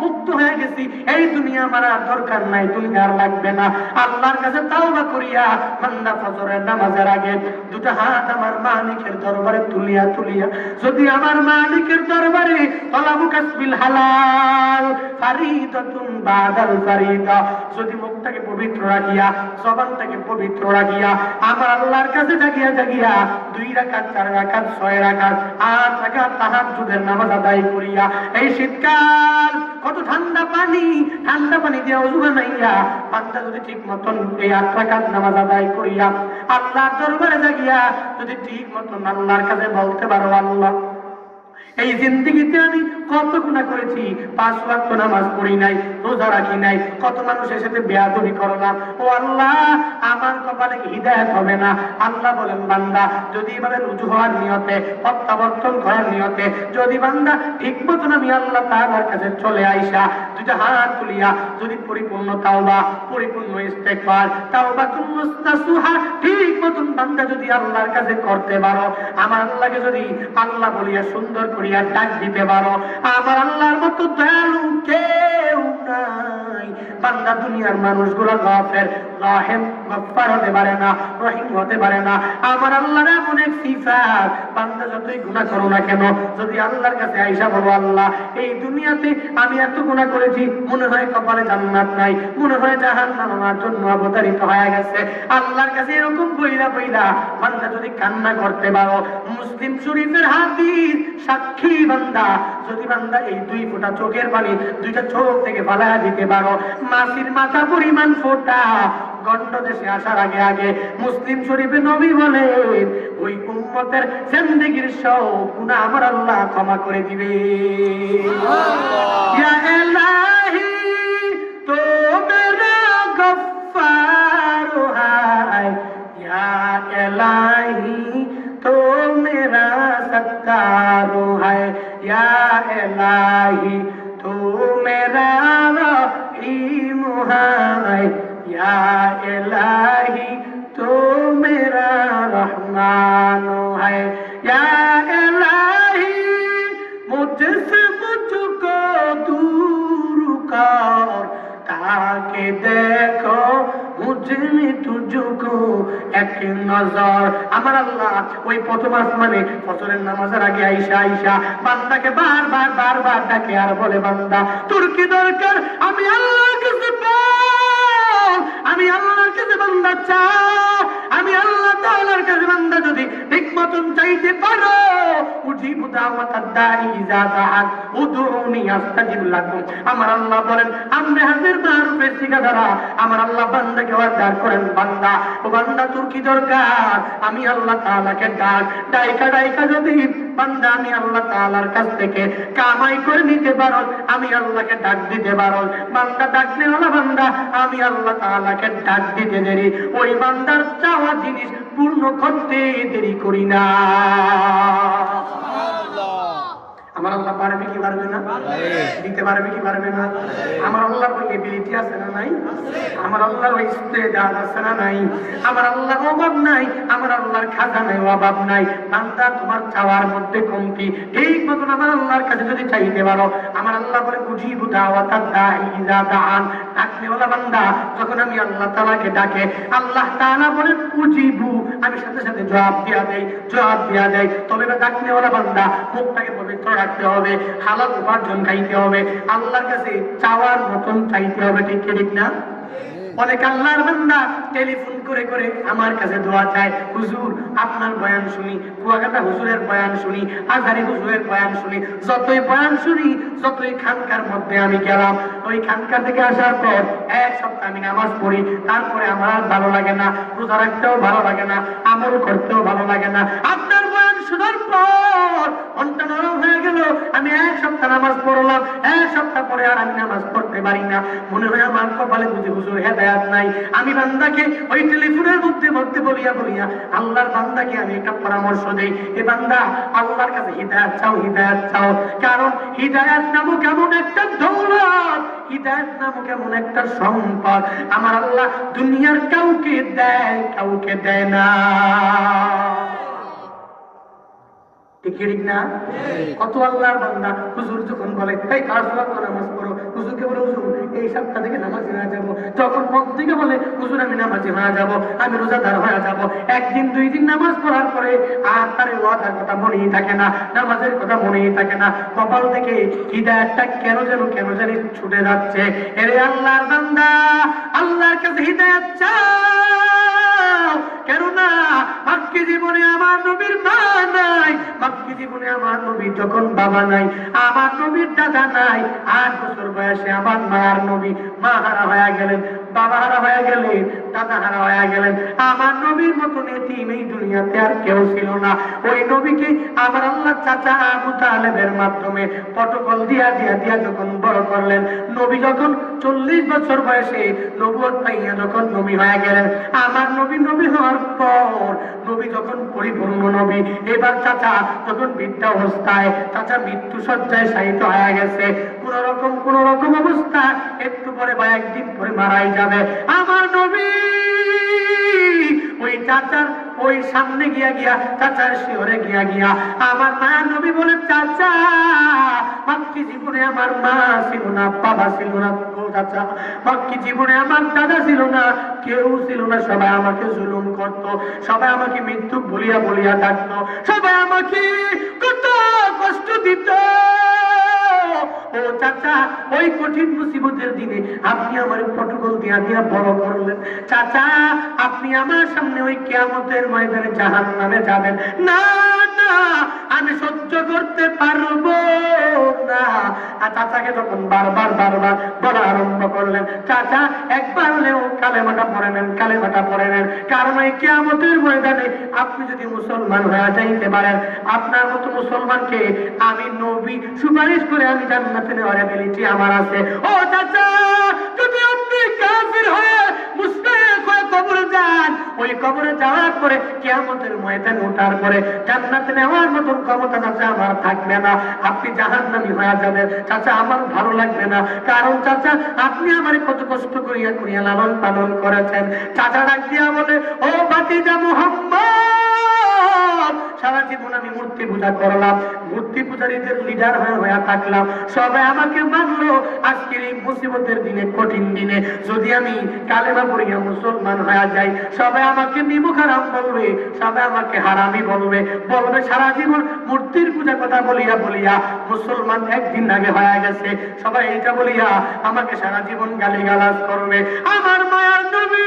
মুক্ত হয়ে গেছি, এই দুনিয়া আমার আর দরকার নাই, দুনিয়া আর লাগবে না। আল্লাহর কাছে তাওবা করিয়া বান্দা ফজরের নামাজের আগে দুটো হাত আমার মালিকের দরবারে তুলিয়া তুলিয়া যদি আমার মালিকের দরবারে তলাবু কাসবিল হালাল ফারিদাতুন বাদাল ফারিদা, যদি মুখটাকে পবিত্র রাখিয়া জবানটাকে পবিত্র রাখিয়া আমার আল্লাহর কাছে জাগিয়া জাগিয়া 2 রাকাত 4 রাকাত 6 রাকাত 8 রাকাত তাহাজ্জুদের নামাজ আদায় করিয়া, এই শীতকাল কত ঠান্ডা পানি দিয়ে ওযু বানাইয়া বান্দা যদি ঠিক মতন এই 8 রাকাত নামাজ আদায় করিয়া আল্লাহর দরবারে জাগিয়া যদি ঠিক মতন আল্লাহর কাছে বলতে পারো, আল্লাহ এই জিন্দেগিতে আমি কত গুনাহ করেছি, 5 ওয়াক্ত নামাজ পড়ি নাই, রোজা রাখি নাই, কত মানুষের সাথে বেয়াদবি করলাম, ও আল্লাহ আমার কপালে হিদায়াত হবে না। আল্লাহ বলেন বান্দা যদি এভাবে রুজু হওয়ার নিয়তে, প্রত্যাবর্তন করার নিয়তে যদি বান্দা ঠিক মতন আমি আল্লাহ তাআলার কাছে চলে আইসা দুইটা হাত তুলিয়া যদি পরিপূর্ণ তাওবা, পরিপূর্ণ ইস্তেগফার, তাওবাতুন মুস্তাসুহা ঠিক মতন বান্দা যদি আল্লাহর কাছে করতে পারো, আমার আল্লাহকে যদি আল্লাহ বলিয়া সুন্দর করিয়া ডাক দিতে পারো, আমার আল্লাহর মতো দয়ালু কেউ নাই। বান্দা দুনিয়ার মানুষগুলো গাফের, রাহিম, গফফার হতে পারে না, রহিম হতে পারে না। আমার আল্লাহর এমন এক সিফাত, বান্দা যতই গুনাহ করো না কেন যদি আল্লাহর কাছে আইসা বলো, আল্লাহ এই দুনিয়াতে আমি এত গুনাহ করেছি, মনে হয় কপালে জান্নাত নাই, মনে হয় জাহান্নাম আমার জন্য অবতারিত হয়ে গেছে, আল্লাহর কাছে এরকম বইলা বইলা বান্দা যদি কান্না করতে পারো, মুসলিম শরীফের হাদিস সাক্ষী বান্দা যদি বান্দা এই 2 ফোঁটা চোখের পানি 2টা চোখ থেকে ফালায়া দিতে পারো, মাছির মাথা পরিমাণ ফোঁটা গন্ড দেশে আসার আগে আগে মুসলিম শরীফে নবী বলে ওই উম্মতের জিন্দেগীর সব গুনাহ আমার আল্লাহ ক্ষমা করে দিবে। ইয়া ইলাহি তো মেরা গফফার হায়, ইয়া ইলাহি तो मेरा सत्तार है, या इलाही तू मेरा रहीम है, या इलाही तू मेरा रहमान है, या इलाही मुझसे मुझको दूर कर ताकि देखो মুজনি তুজুকো এক নজর। আমার আল্লাহ ওই প্রথম আসমানে ফজরের নামাজের আগে আইসা আইসা বান্দাকে বারবার ডাকে আর বলে, বান্দা তোর কি দরকার আমি আল্লাহর কাছে বল, আমি আল্লাহর কাছে বান্দা চা, আমি আল্লাহ তাআলার কাছে বান্দা যদি ঠিক মতন চাইতে পারো, উজিবু দাওয়াতাদ দাঈ ইযা দাআন উদউনি আস্তাজিব লাকুম। আমার আল্লাহ বলেন আমরে হাজির মারুফের ঠিকাদারা, আমার আল্লাহ বান্দাকে অর্ডার করেন, বান্দা ও বান্দা তোর কি দরকার, আমি আল্লাহ তাআলাকে ডাইকা যদি বান্দা আমি আল্লাহ তাআলার কাছ থেকে কামাই করে নিতে পারো, আমি আল্লাহকে ডাক দিতে পারো, বান্দা ডাকলে ওলা বান্দা আমি আল্লাহ তাআলাকে ডাক দিতে দেরি, ওই বান্দার চাওয়া জিনিস পূর্ণ করতে দেরি করি না। আমার আল্লাহ পারবে কি পারবে না, দিতে পারবে কি পারবে না? আমার আল্লাহ ওই এবিলিটি আছে না নাই? আমার আল্লাহ ওই ইস্তেদাদ আছে না নাই? আমার আল্লাহ অভাব নাই, আমার আল্লাহর খাজানায় অভাব নাই। বান্দা তোমার চাওয়ার মধ্যে কমতি, ঠিক মতন আমার আল্লাহর কাছে যদি চাইতে পারো, আমার আল্লাহ বলে উজিবু দাওয়াতাদ দাঈ ইযা দাআন, ডাকলে ওলা বান্দা যখন আমি আল্লাহ তাআলাকে ডাকে, আল্লাহ তাআলা বলেন উজিবু, আমি সাথে সাথে জবাব দিয়া দেই। তবে ডাকলে ওলা বান্দা মুখটাকে পবিত্র রাখতে হবে, হালাল উপার্জন খাইতে হবে, আল্লাহর কাছে চাওয়ার মতন চাইতে হবে, ঠিক না? অনেক আল্লাহর বান্দা টেলিফোন করে করে আমার কাছে দোয়া চায়, হুজুর আপনার বয়ান শুনি, কুয়াকাটা হুজুরের বয়ান শুনি, আজহারি হুজুরের বয়ান শুনি, যতই বয়ান শুনি, যতই খানকার মধ্যে আমি গেলাম, ওই খানকা থেকে আসার পর এক সপ্তাহ আমি নামাজ পড়ি, তারপরে আমার আর ভালো লাগে না, রোজা রাখতেও ভালো লাগে না, আমল করতেও ভালো লাগে না। আপনার বয়ান শোনার পর মনটা নরম হয়ে গেল, আমি এক সপ্তাহ নামাজ পড়লাম, এক সপ্তাহ পরে আর আমি নামাজ পড়তে পারি না, মনে হয় আমার কপালে বুঝি হুজুর হেদায়েত নাই। আমি বান্দাকে ওই টেলিফোনের মধ্যে মধ্যে বলিয়া বলিয়া আল্লাহর বান্দাকে আমি একটা পরামর্শ দেই, এ বান্দা আল্লাহর কাছে হিদায়াত চাও, হিদায়াত চাও, কারণ হিদায়াত নামক এমন একটা দৌলত, হিদায়াত নামক এমন একটা সম্পদ আমার আল্লাহ দুনিয়ার কাউকে দেয়, কাউকে দেয় না। ঠিক না? কত আল্লাহর বান্দা হুজুর যখন বলে এই কারসালাত নামাজ পড়ো, হুজুরকে বলে হুজুর এই সপ্তাহ থেকে নামাজি হয়ে যাবো, তখন মন থেকে বলে হুজুর আমি নামাজি হয়ে যাব, আমি রোজাদার হয়ে যাব। একদিন দুই দিন নামাজ পড়ার পরে আর তার ওয়াদার কথা মনেই থাকে না, নামাজের কথা মনেই থাকে না, কপাল থেকে হিদায়াতটা কেন জানি ছুটে যাচ্ছে। এরে আল্লাহর বান্দা, আল্লাহর কাছে হিদায়াত চাও, কেননা বাকি জীবনে আমার নবীর মা নাই, বাকি জীবনে আমার নবীর যখন বাবা নাই, আমার নবীর দাদা নাই, 8 বছর বয়সে আমার মায়ার নবী মা হারা হয়ে গেলেন, বাবা হারা হয়ে গেলেন, দাদা হারা হয়ে গেলেন। আমার নবীর মতন এতিম এই দুনিয়াতে আর কেউ ছিল না। ওই নবীকে আমার আল্লাহ চাচা আবু তালেবের মাধ্যমে প্রটোকল দিয়া যখন বড় করলেন, নবী যখন 40 বছর বয়সে নবুয়ত পাইয়া যখন নবী হয়ে গেলেন, আমার নবী হওয়ার পর নবী যখন পরিপূর্ণ নবী, এবার চাচা যখন বৃদ্ধাবস্থায়, চাচা মৃত্যু শয্যায় শায়িত হয়ে গেছে, কোন রকম অবস্থা, একটু পরে বা একদিন পরে মারাই যাবে। আমার নবী ওই চাচার ওই সামনে গিয়া চাচার শিওরে গিয়া আমার মায়ের নবী বলে, চাচা বাকি জীবনে আমার মা ছিল না, বাবা ছিল না, চাচা বাকি জীবনে আমার দাদা ছিল না, কেউ ছিল না, সবাই আমাকে জুলুম করত, সবাই আমাকে মৃত্যু বলিয়া ডাকতো, সবাই আমাকে কত কষ্ট দিত। ও চাচা ওই কঠিন মুসিবতের দিনে আপনি আমার প্রটোকল দিয়া বড় করলেন, চাচা আপনি আমার সামনে ওই কিয়ামতের ময়দানে জাহান্নামে যাবেন না, না আমি সহ্য করতে পারবো না। আর চাচাকে যখন বারবার বলা আরম্ভ করলেন, চাচা একবার হলেও কালেমাটা পড়ে নেন, কারণ এই কিয়ামতের ময়দানে আপনি যদি মুসলমান হয়ে যাইতে পারেন, আপনার মতো মুসলমানকে আমি নবী সুপারিশ করে আমি জান্নাতে নেওয়ার এবিলিটি আমার আছে। ও চাচা যদি আপনি কাফির হয়ে মুশরিক হয়ে কবরে যান, ওই কবরে যাওয়ার পরে কিয়ামতের ময়দানে ওঠার পরে জান্নাতে নেওয়ার মতন ক্ষমতা চাচা আমার থাকবে না, আপনি জাহান্নামী হয়ে যাবেন। চাচা আমার ভালো লাগবে না, কারণ চাচা আপনি আমার কত কষ্ট করিয়া লালন পালন করেছেন। চাচা ডাক দিয়া বলে, ও ভাতিজা মুহাম্মদ, সারা জীবন আমি মূর্তি পূজা করলাম, মূর্তি পূজারীদের লিডার হয়ে থাকলাম, সবাই আমাকে মানলো, আজকের এই মুসিবতের দিনে, কঠিন দিনে যদি আমি কালেমা পড়িয়া মুসলমান হয়ে যাই, সবাই আমাকে নিমুখ হারাম বলবে, সবাই আমাকে হারামি বলবে সারা জীবন মূর্তির পূজা কথা বলিয়া মুসলমান একদিন আগে হয়ে গেছে, সবাই এটা বলিয়া আমাকে সারা জীবন গালিগালাজ করবে। আমার মায়ার নবী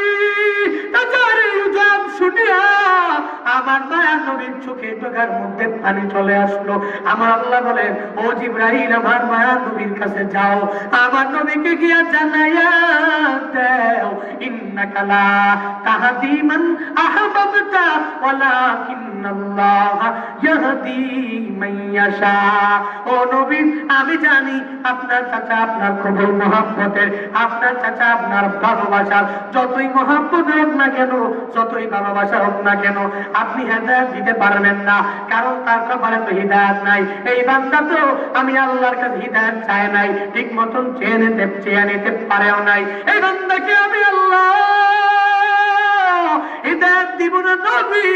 শুনিয়া আমার মায়ার নবীর চোখে টোকার মধ্যে পানি চলে আসলো। আমার আল্লাহ বলেন, ও জিবরাইল আমার মায়ার নবীর কাছে যাও, আমার নবীকে গিয়া জানাইয়া দাও, ইন্নাকা লা তাহদি মান আহবাবতা ওয়ালাকিন্নাল্লাহ ইয়াহদি মান ইয়াশা। ও নবী আমি জানি আপনার চাচা আপনার খুবই মহব্বতের, আপনার চাচা আপনার ভালোবাসার, যতই মহব্বত হোক না কেন, যতই ভালোবাসা হোক না কেন, আপনি হেদায়েত দিতে পারবেন না, কারণ তার কপালে তো হিদায়াত নাই। এই বান্দা তো আমি আল্লাহর কাছে হিদায়াত চায় নাই, ঠিক মতন চেয়ে নিতে পারেও নাই। এই বান্দাকে আমি আল্লাহ হিদায়াত দিব না নবী,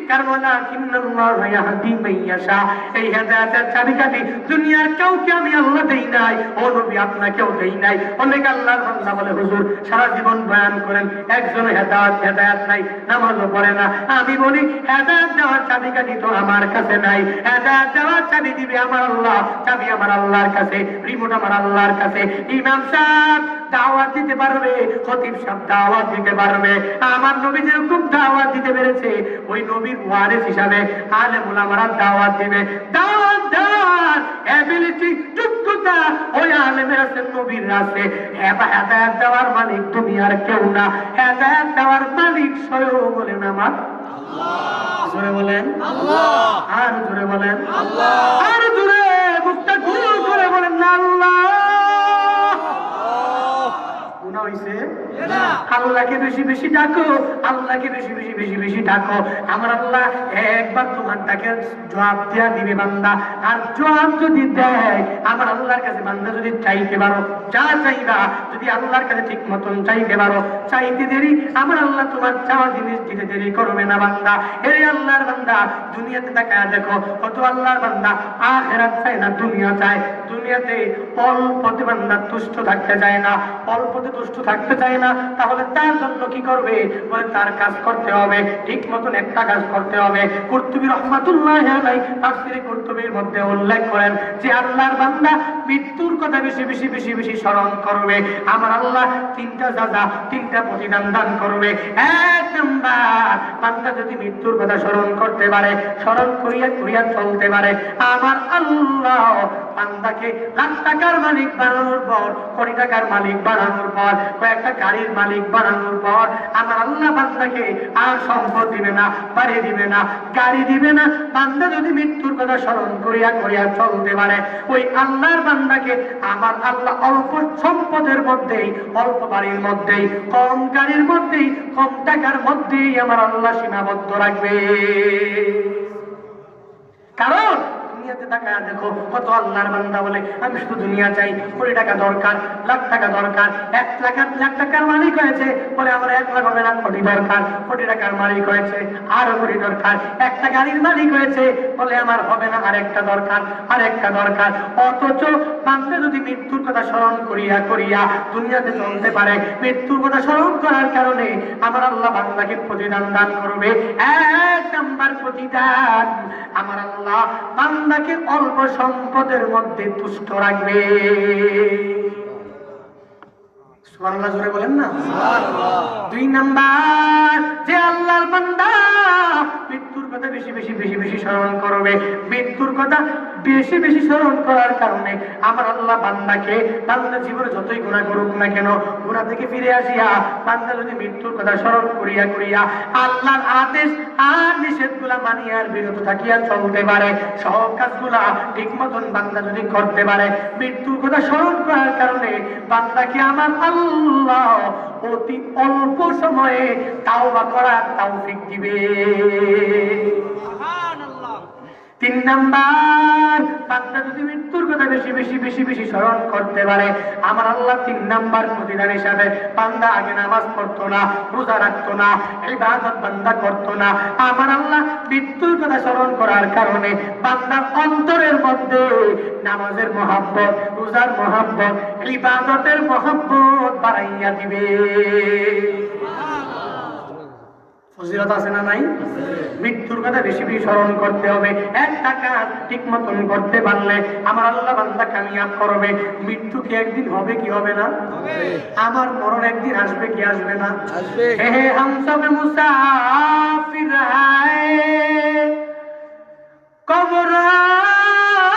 কারণ ওয়ালাকিন্নাল্লাহ ইয়াহদি মান ইয়াশা, এই হেদায়েতের চাবিকাঠি দুনিয়ার কাউকে আমি আল্লাহ দেই নাই, ও নবী আপনাকেও দেই নাই। অনেক আল্লাহর বান্দা বলে, হুজুর সারা জীবন বয়ান করেন, একজন হেদায়েত নাই, নামাজও পড়ে না। আমি বলি হেদায়েত দেওয়ার চাবিকাঠি তো আমার কাছে নাই, হেদায়েত দেওয়ার চাবি দিবে আমার আল্লাহ, চাবি আমার আল্লাহর কাছে, রিমোট আমার আল্লাহর কাছে। ইমাম সাহেব দাওয়াত দিতে পারবে, খতিব সাহেব দাওয়াত দিতে পারবে। আমার নবী যেরকম দাওয়াত দিতে পেরেছে, ওই নবীর ওয়ারিস হিসাবে আলেম উলামারা দাওয়াত দিবে। দাওয়াত দেওয়ার এবিলিটি, যোগ্যতা ওই আলেমের আছে, নবীর আছে। হেদায়েত দেওয়ার মালিক দুনিয়ার কেউ না, হেদায়েত দেওয়ার মালিক স্বয়ং বলেন আমার আল্লাহ। জোরে বলেন আল্লাহ, আর জোরে বলেন আল্লাহ, আর জোরে মুখটা গুল করে বলেন না আল্লাহ। গুনাহ হইছে? আল্লাহকে বেশি বেশি ডাকো, আল্লাহকে বেশি বেশি বেশি বেশি ডাকো। আমার আল্লাহ একবার তোমার ডাকে জবাব দেয়া দিবে বান্দা। আর জবাব যদি দেয়, আমার আল্লাহর কাছে বান্দা যদি চাইতে পারো, যা চাইবা যদি আল্লাহর কাছে ঠিক মতন চাইতে পারো, চাইতে দেরি আমার আল্লাহ তোমার চাওয়া জিনিস দিতে দেরি করবে না বান্দা। এই আল্লাহর বান্দা, দুনিয়াতে তাকায় দেখো কত আল্লাহর বান্দা আখিরাত চায় না, দুনিয়া চায়। দুনিয়াতে অল্পতে বান্দা তুষ্ট থাকতে চায় না, অল্পতে তুষ্ট থাকতে চায় না। তাহলে তার জন্য কি করবে? বলে তার কাজ করতে হবে, ঠিক মতন একটা কাজ করতে হবে। কুরতুবী রাহমাতুল্লাহি আলাইহি তাফসীরে কুরতুবীর মধ্যে উল্লেখ করেন যে আল্লাহর বান্দা মৃত্যুর কথা বেশি বেশি বেশি বেশি স্মরণ করবে, আমার আল্লাহ তিনটা সাজা, তিনটা প্রতিদান দান করবে। এক নাম্বার, বান্দা যদি মৃত্যুর কথা স্মরণ করতে পারে, স্মরণ করিয়া করিয়া চলতে পারে, আমার আল্লাহ বান্দাকে লাখ টাকার মালিক বানানোর পর, কোটি টাকার মালিক বানানোর পর, কয়েকটা গাড়ির মালিক বানানোর পর, আমার আল্লাহ বান্দাকে আর সম্পদ দিবে না, বাড়ি দিবে না, গাড়ি দিবে না। বান্দা যদি মৃত্যুর কথা স্মরণ করিয়া করিয়া চলতে পারে, ওই আল্লাহর বান্দাকে আমার আল্লাহ অল্প সম্পদের মধ্যেই, অল্প বাড়ির মধ্যেই, কম গাড়ির মধ্যেই, কম টাকার মধ্যেই আমার আল্লাহ সীমাবদ্ধ রাখবে। কারণ দুনিয়াতে তাকায় দেখো কত আল্লাহর বান্দা বলে আমি শুধু দুনিয়া চাই, কোটি টাকা দরকার, লাখ টাকা দরকার। লাখ টাকার মালিক হয়েছে বলে আমার 1 লাখ হবে না, কোটি দরকার। কোটি টাকার মালিক হয়েছে আরো কোটি দরকার। একটা গাড়ির মালিক হয়েছে বলে আমার হবে না, আরেকটা দরকার, আরেকটা দরকার। অথচ বান্দা যদি মৃত্যুর কথা স্মরণ করিয়া করিয়া দুনিয়াতে চলতে পারে, মৃত্যুর কথা স্মরণ করার কারণে আমার আল্লাহ বান্দাকে প্রতিদান দান করবে। 1 নাম্বার প্রতিদান, আমার আল্লাহ বান্দাকে অল্প সম্পদের মধ্যে তুষ্ট রাখবে। সুবহানাল্লাহ, জোরে বলেন না সুবহানাল্লাহ। 2 নাম্বার, যে আল্লাহর বান্দা মৃত্যুর কথা বেশি বেশি বেশি বেশি স্মরণ করবে, মৃত্যুর কথা বেশি বেশি স্মরণ করার কারণে আমার আল্লাহ বান্দাকে, বান্দা জীবনে যতই গুনাহ করুক না কেন, গুনাহ থেকে ফিরে আসিয়া বান্দা যদি মৃত্যুর কথা স্মরণ করিয়া করিয়া আল্লাহর আদেশ আর নিষেধগুলা মানিয়া আর বিরত থাকিয়া চলতে পারে, সব কাজগুলা ঠিক মতন বান্দা যদি করতে পারে, মৃত্যুর কথা স্মরণ করার কারণে বান্দাকে আমার আল্লাহ অতি অল্প সময়ে তাওবা করার তৌফিক দিবে। 3 নাম্বার, বান্দা যদি মৃত্যুর কথা বেশি বেশি বেশি বেশি স্মরণ করতে পারে, আমার আল্লাহ 3 নাম্বার প্রতিদান হিসাবে, বান্দা আগে নামাজ পড়তো না, রোজা রাখতো না, ইবাদত বান্দা করতো না, আমার আল্লাহ মৃত্যুর কথা স্মরণ করার কারণে বান্দার অন্তরের মধ্যে নামাজের মহব্বত, রোজার মহব্বত, ইবাদতের মহব্বত বাড়াইয়া দিবে। ফজিলত আছে না নাই? মৃত্যুর কথা বেশি বেশি স্মরণ করতে হবে। একটা কাজ ঠিক মতন করতে পারলে আমার আল্লাহ বান্দা কামিয়াব করবে। মৃত্যু কি একদিন হবে কি হবে না? আমার মরণ একদিন আসবে কি আসবে না? হে হাম সব মুসাফির হায়, কবর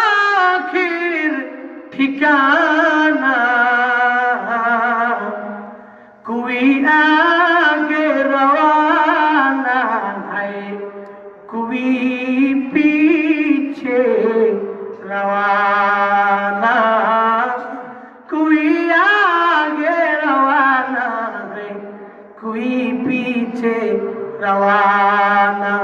আখির ঠিকানা, কোই আগে রওয়ানা है, कोई पीछे रवाना, कोई आगे रवाना है, कोई पीछे रवाना।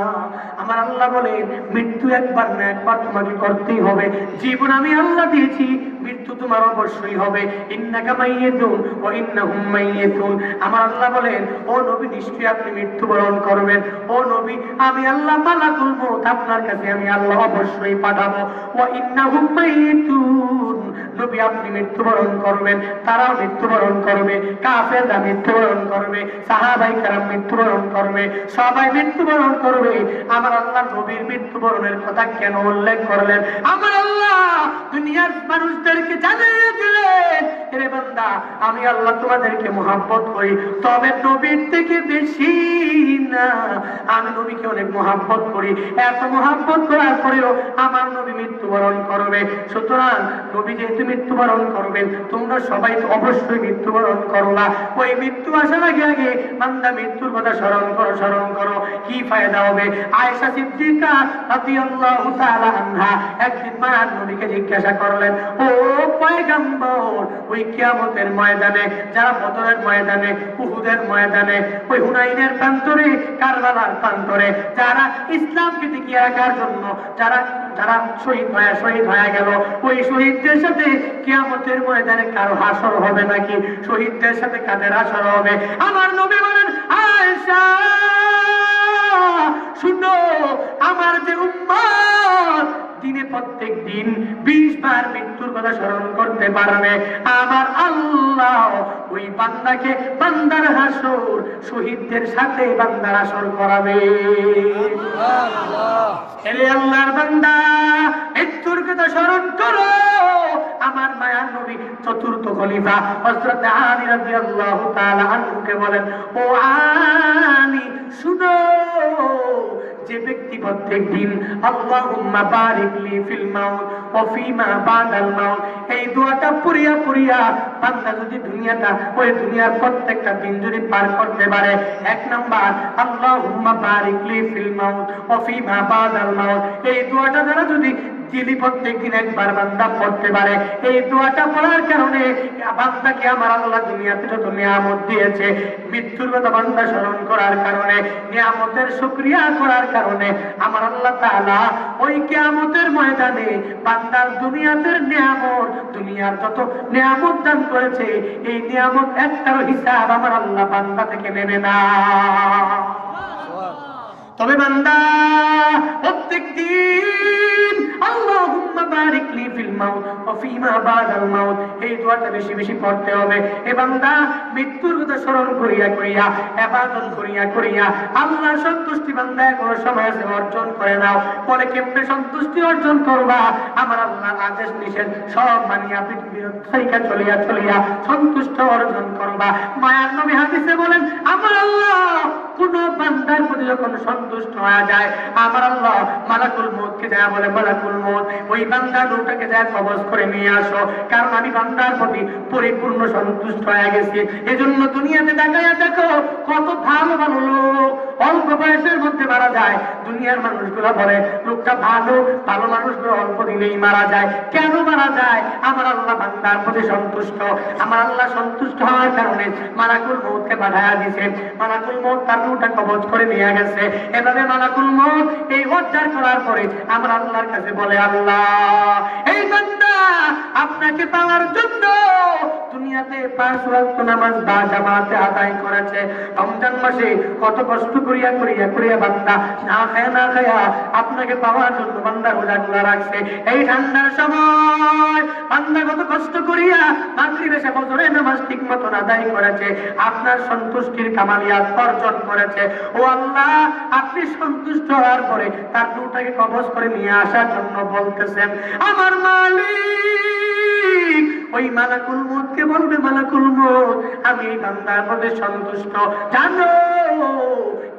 আমার আল্লাহ বলে মৃত্যু একবার না একবার তোমাকে করতেই হবে। জীবন আমি আল্লাহ দিয়েছি, মৃত্যু তোমার অবশ্যই হবে। ইন্নাকা মাইয়িতুন ওয়া ইন্নাহুম মাইয়িতুন। আমার আল্লাহ বলেন ও নবী নিশ্চয়ই আপনি মৃত্যুবরণ করবেন। ও নবী আমি আল্লাহ মালাকুল মউত আপনার কাছে আমি আল্লাহ অবশ্যই পাঠাবো। ওয়া ইন্নাহুম মাইয়িতুন, নবী আপনি মৃত্যুবরণ করবেন, তারাও মৃত্যুবরণ করবে, কাফেররা মৃত্যুবরণ করবে, সাহাবায়ে কেরাম মৃত্যুবরণ করবে, সবাই মৃত্যুবরণ করবে। আমার আল্লাহ নবীর মৃত্যুবরণের কথা কেন উল্লেখ করলেন? আমার আল্লাহ দুনিয়ার মানুষদেরকে জানিয়ে দিলেন, রে বান্দা আমি আল্লাহ তোমাদেরকে মহব্বত করি, তবে নবীর থেকে বেশি না। আমি নবীকে অনেক মহব্বত করি, এত মহব্বত করার পরেও আমার নবী মৃত্যুবরণ করবে। সুতরাং নবী যেহেতু মৃত্যুবরণ করবেন, তোমরা সবাই অবশ্যই মৃত্যুবরণ করো না। ওই মৃত্যু আসার আগে আগে বান্দা মৃত্যুর কথা স্মরণ করো, স্মরণ করো। কি ফায়দা হবে? আয়েশা সিদ্দিকা রাদিয়াল্লাহু তাআলা আনহা একদিন মায়ের নবীকে জিজ্ঞাসা করলেন, ও পয়গম্বর, ওই কিয়ামতের ময়দানে, যারা বদরের ময়দানে, উহুদের ময়দানে, ওই হুনাইনের প্রান্তরে, কারবালার প্রান্তরে যারা ইসলামকে টিকিয়ে রাখার জন্য যারা যারা শহীদ হয়ে গেল, ওই শহীদদের সাথে কিয়ামতের ময়দানে কারো হাসর হবে নাকি? শহীদদের সাথে কাদের হাসর হবে? আমার নবী বলেন, আয়েশা শুনো, আমার যে উম্মত দিনে প্রত্যেক দিন 20 বার মৃত্যুর কথা স্মরণ করতে পারবে, আমার আল্লাহ ওই বান্দাকে বান্দার হাসর শহীদদের সাথে বান্দার হাসর করাবে। আল্লাহর বান্দা, মৃত্যুর কথা স্মরণ করো। আমার মায়ার নবী চতুর্থ খলিফা হযরত আলী রাদিয়াল্লাহু তাআলা আনহুকে বলেন, ও আলী শুনো, যে ব্যক্তি প্রত্যেক দিন আল্লাহুম্মা বারিক লি ফিল মাউত ওয়া ফিমা বাদাল মাউত এই দোয়াটা পড়িয়া পড়িয়া বান্দা যদি দুনিয়াটা, ওই দুনিয়ার প্রত্যেকটা দিন যদি পার করতে পারে, এক নাম্বার আল্লাহুম্মা বারিক লি ফিল মাউত ওয়া ফিমা বাদাল মাউত এই দোয়াটা দ্বারা যদি প্রত্যেকদিন একবার বান্দা পড়তে পারে, এই দোয়াটা পড়ার কারণে বান্দাকে আমার আল্লাহ দুনিয়াতে যত নিয়ামত দিয়েছে, মৃত্যুর কথা বান্দা স্মরণ করার কারণে, নিয়ামতের শুকরিয়া করার কারণে আমার আল্লাহ তাআলা ওই কিয়ামতের ময়দানে বান্দার দুনিয়াতে নিয়ামত, দুনিয়ার যত নিয়ামত দান করেছে, এই নিয়ামত একটারও হিসাব আমার আল্লাহ বান্দা থেকে নেবে না। তবে বান্দা প্রত্যেক দিন আল্লাহুম্মা বারিক লি ফিল মাউত ওয়া ফিমা বাদাল মাউত এই দোয়াটা বেশি বেশি পড়তে হবে। এ বান্দা মৃত্যুর কথা স্মরণ করিয়া করিয়া, ইবাদত করিয়া করিয়া আল্লাহর সন্তুষ্টি বান্দা কোনো সময় আছে অর্জন করে নাও। বলে কেমনে সন্তুষ্টি অর্জন করবা? আমার আল্লাহর আদেশ নিষেধ সব মানিয়া পৃথিবীর তরিকা চলিয়া চলিয়া সন্তুষ্ট অর্জন করবা। মায়ার নবী হাদিসে বলেন, আমার আল্লাহ কোন বান্দার প্রতি যখন সন্তুষ্ট হয়ে যায়, আমার আল্লাহ মালাকুল মউতকে যায় বলে, মালাকুল মউত ওই বান্দার রূহটাকে যায় কবজ করে নিয়ে আসো, কারণ আমি বান্দার প্রতি পরিপূর্ণ সন্তুষ্ট হয়ে গেছি। এজন্য দুনিয়াতে দেখায়া দেখো কত ভালো ভালো লোক অল্প বয়সের মধ্যে মারা যায়। দুনিয়ার মানুষগুলো বলে লোকটা ভালো, ভালো মানুষগুলো অল্প দিনেই মারা যায়। কেন মারা যায়? আমার আল্লাহ বান্দার প্রতি সন্তুষ্ট। আমার আল্লাহ সন্তুষ্ট হওয়ার কারণে মালাকুল মউতকে পাঠায়া দিয়েছে। মালাকুল মউত তার রূহটা কবজ করে নিয়ে গেছে। এভাবে মালাকুল মউত এই উদ্ধার করার পরে আমার আল্লাহর কাছে বলে, আল্লাহ এই বান্দা আপনাকে পাওয়ার জন্য দুনিয়াতে 5 ওয়াক্ত নামাজ বা জামাতে আদায় করেছে। রমজান মাসে কত কষ্ট করিয়া করিয়া করিয়া বান্দা না খায়া আপনাকে পাওয়ার জন্য বান্দা রোজাগুলা রাখছে। এই ঠান্ডার সময় বান্দা কত কষ্ট করিয়া মাগরিব এসে ফজরের নামাজ ঠিক মতো আদায় করেছে, আপনার সন্তুষ্টির কামালিয়াত অর্জন করেছে। ও আল্লাহ, আপনি সন্তুষ্ট হওয়ার পরে তার রূহটাকে কবজ করে নিয়ে আসার জন্য বলতেছেন, আমার মালিক ওই মালাকুল মউতকে বলবে, মালাকুল মউত আমি এই বান্দার প্রতি সন্তুষ্ট। জানো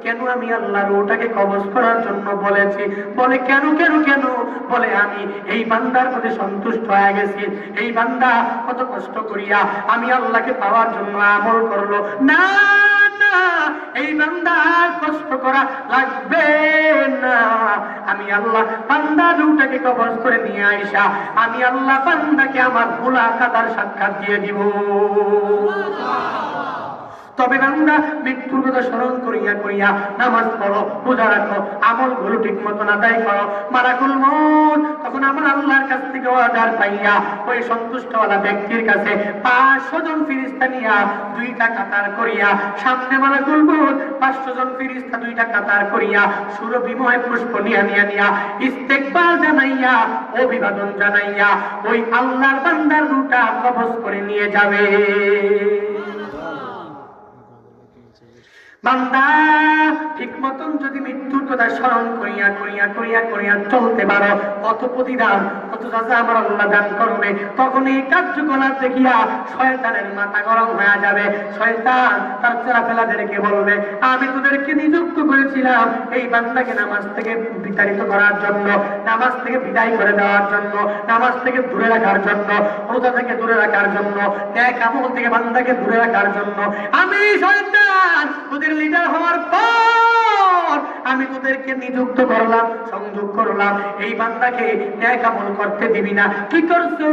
কেন আমি আল্লাহ রূহটাকে কবজ করার জন্য বলেছি? বলে কেন কেন কেন? বলে আমি এই বান্দার প্রতি সন্তুষ্ট হয়ে গেছি। এই বান্দা কত কষ্ট করিয়া আমি আল্লাহকে পাওয়ার জন্য আমল করলো। না না, এই বান্দা আর কষ্ট করা লাগবে না। আমি আল্লাহ বান্দার রূহটাকে কবজ করে নিয়ে আইসা আমি আল্লাহ বান্দাকে আমার মুলাকাতার সাক্ষাৎ দিয়ে দিব। তবে বান্দা মৃত্যুর কথা স্মরণ করিয়া করিয়া নামাজ পড়ো, রোজা রাখো, আমলগুলো ঠিক মতন আদায় করো। মালাকুল মউত তখন আমার আল্লাহর কাছ থেকে অর্ডার পাইয়া ওই সন্তুষ্টওয়ালা ব্যক্তির কাছে 500 জন ফেরেশতা নিয়া 2টা কাতার করিয়া সামনে মালাকুল মউত 500 জন ফেরেশতা 2টা কাতার করিয়া সুরভিময় পুষ্প নিয়া ইস্তেকবাল জানাইয়া, অভিবাদন জানাইয়া ওই আল্লাহর বান্দার রূহটা কবজ করে নিয়ে যাবে। বান্দা ঠিক মতন যদি মৃত্যুর কথা স্মরণ করিয়া করিয়া করিয়া করিয়া চলতে পারো, কত প্রতিদান কত সাজা আমার আল্লাহ দান করবে। তখন এই কার্যকলাপ দেখিয়া শয়তানের মাথা গরম হয়ে যাবে। শয়তান তার চেলাফেলাদেরকে বলবে, আমি তোদেরকে নিযুক্ত করেছিলাম এই বান্দাকে নামাজ থেকে বিতাড়িত করার জন্য, নামাজ থেকে বিদায় করে দেওয়ার জন্য, নামাজ থেকে দূরে রাখার জন্য, রোজা থেকে দূরে রাখার জন্য, ন্যায় আমল থেকে বান্দাকে দূরে রাখার জন্য। আমি শয়তান তোদের লিডার হওয়ার পর আমি তোদেরকে নিযুক্ত করলাম, সংযোগ করলাম, এই বান্দাকে ন্যায় আমল করতে দিবি না। কি করছো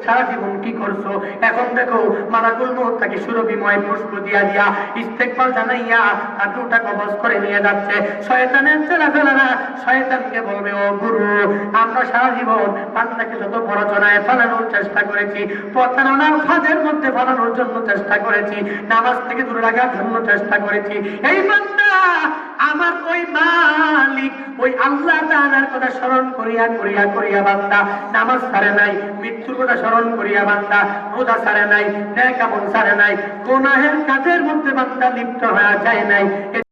সারা জীবন, কি করছো? এখন দেখো মালাকুল মউত তাকে সুরভিময় পুষ্প দিয়া দিয়া ইস্তেগফার জানাইয়া তার রূহটা কবজ করে নিয়ে যাচ্ছে। শয়তানের চেলাফেলারা শয়তানকে বলবে, ও গুরু, আমরা সারা জীবন বান্দাকে যত প্ররোচনায় ফেলানোর চেষ্টা করেছি, প্রতারণার ফাঁদের মধ্যে ফেলানোর জন্য চেষ্টা করেছি, নামাজ থেকে দূরে রাখার জন্য চেষ্টা করেছি, এই বান্দা আমার ওই মালিক ওই আল্লাহ তাআলার কথা স্মরণ করিয়া করিয়া করিয়া বান্দা নামাজ ছাড়ে নাই, মৃত্যুর কথা স্মরণ করিয়া বান্দা রোজা ছাড়ে নাই, নেক আমল ছাড়ে নাই, গুনাহের কাজের মধ্যে বান্দা লিপ্ত হয়ে যায় নাই।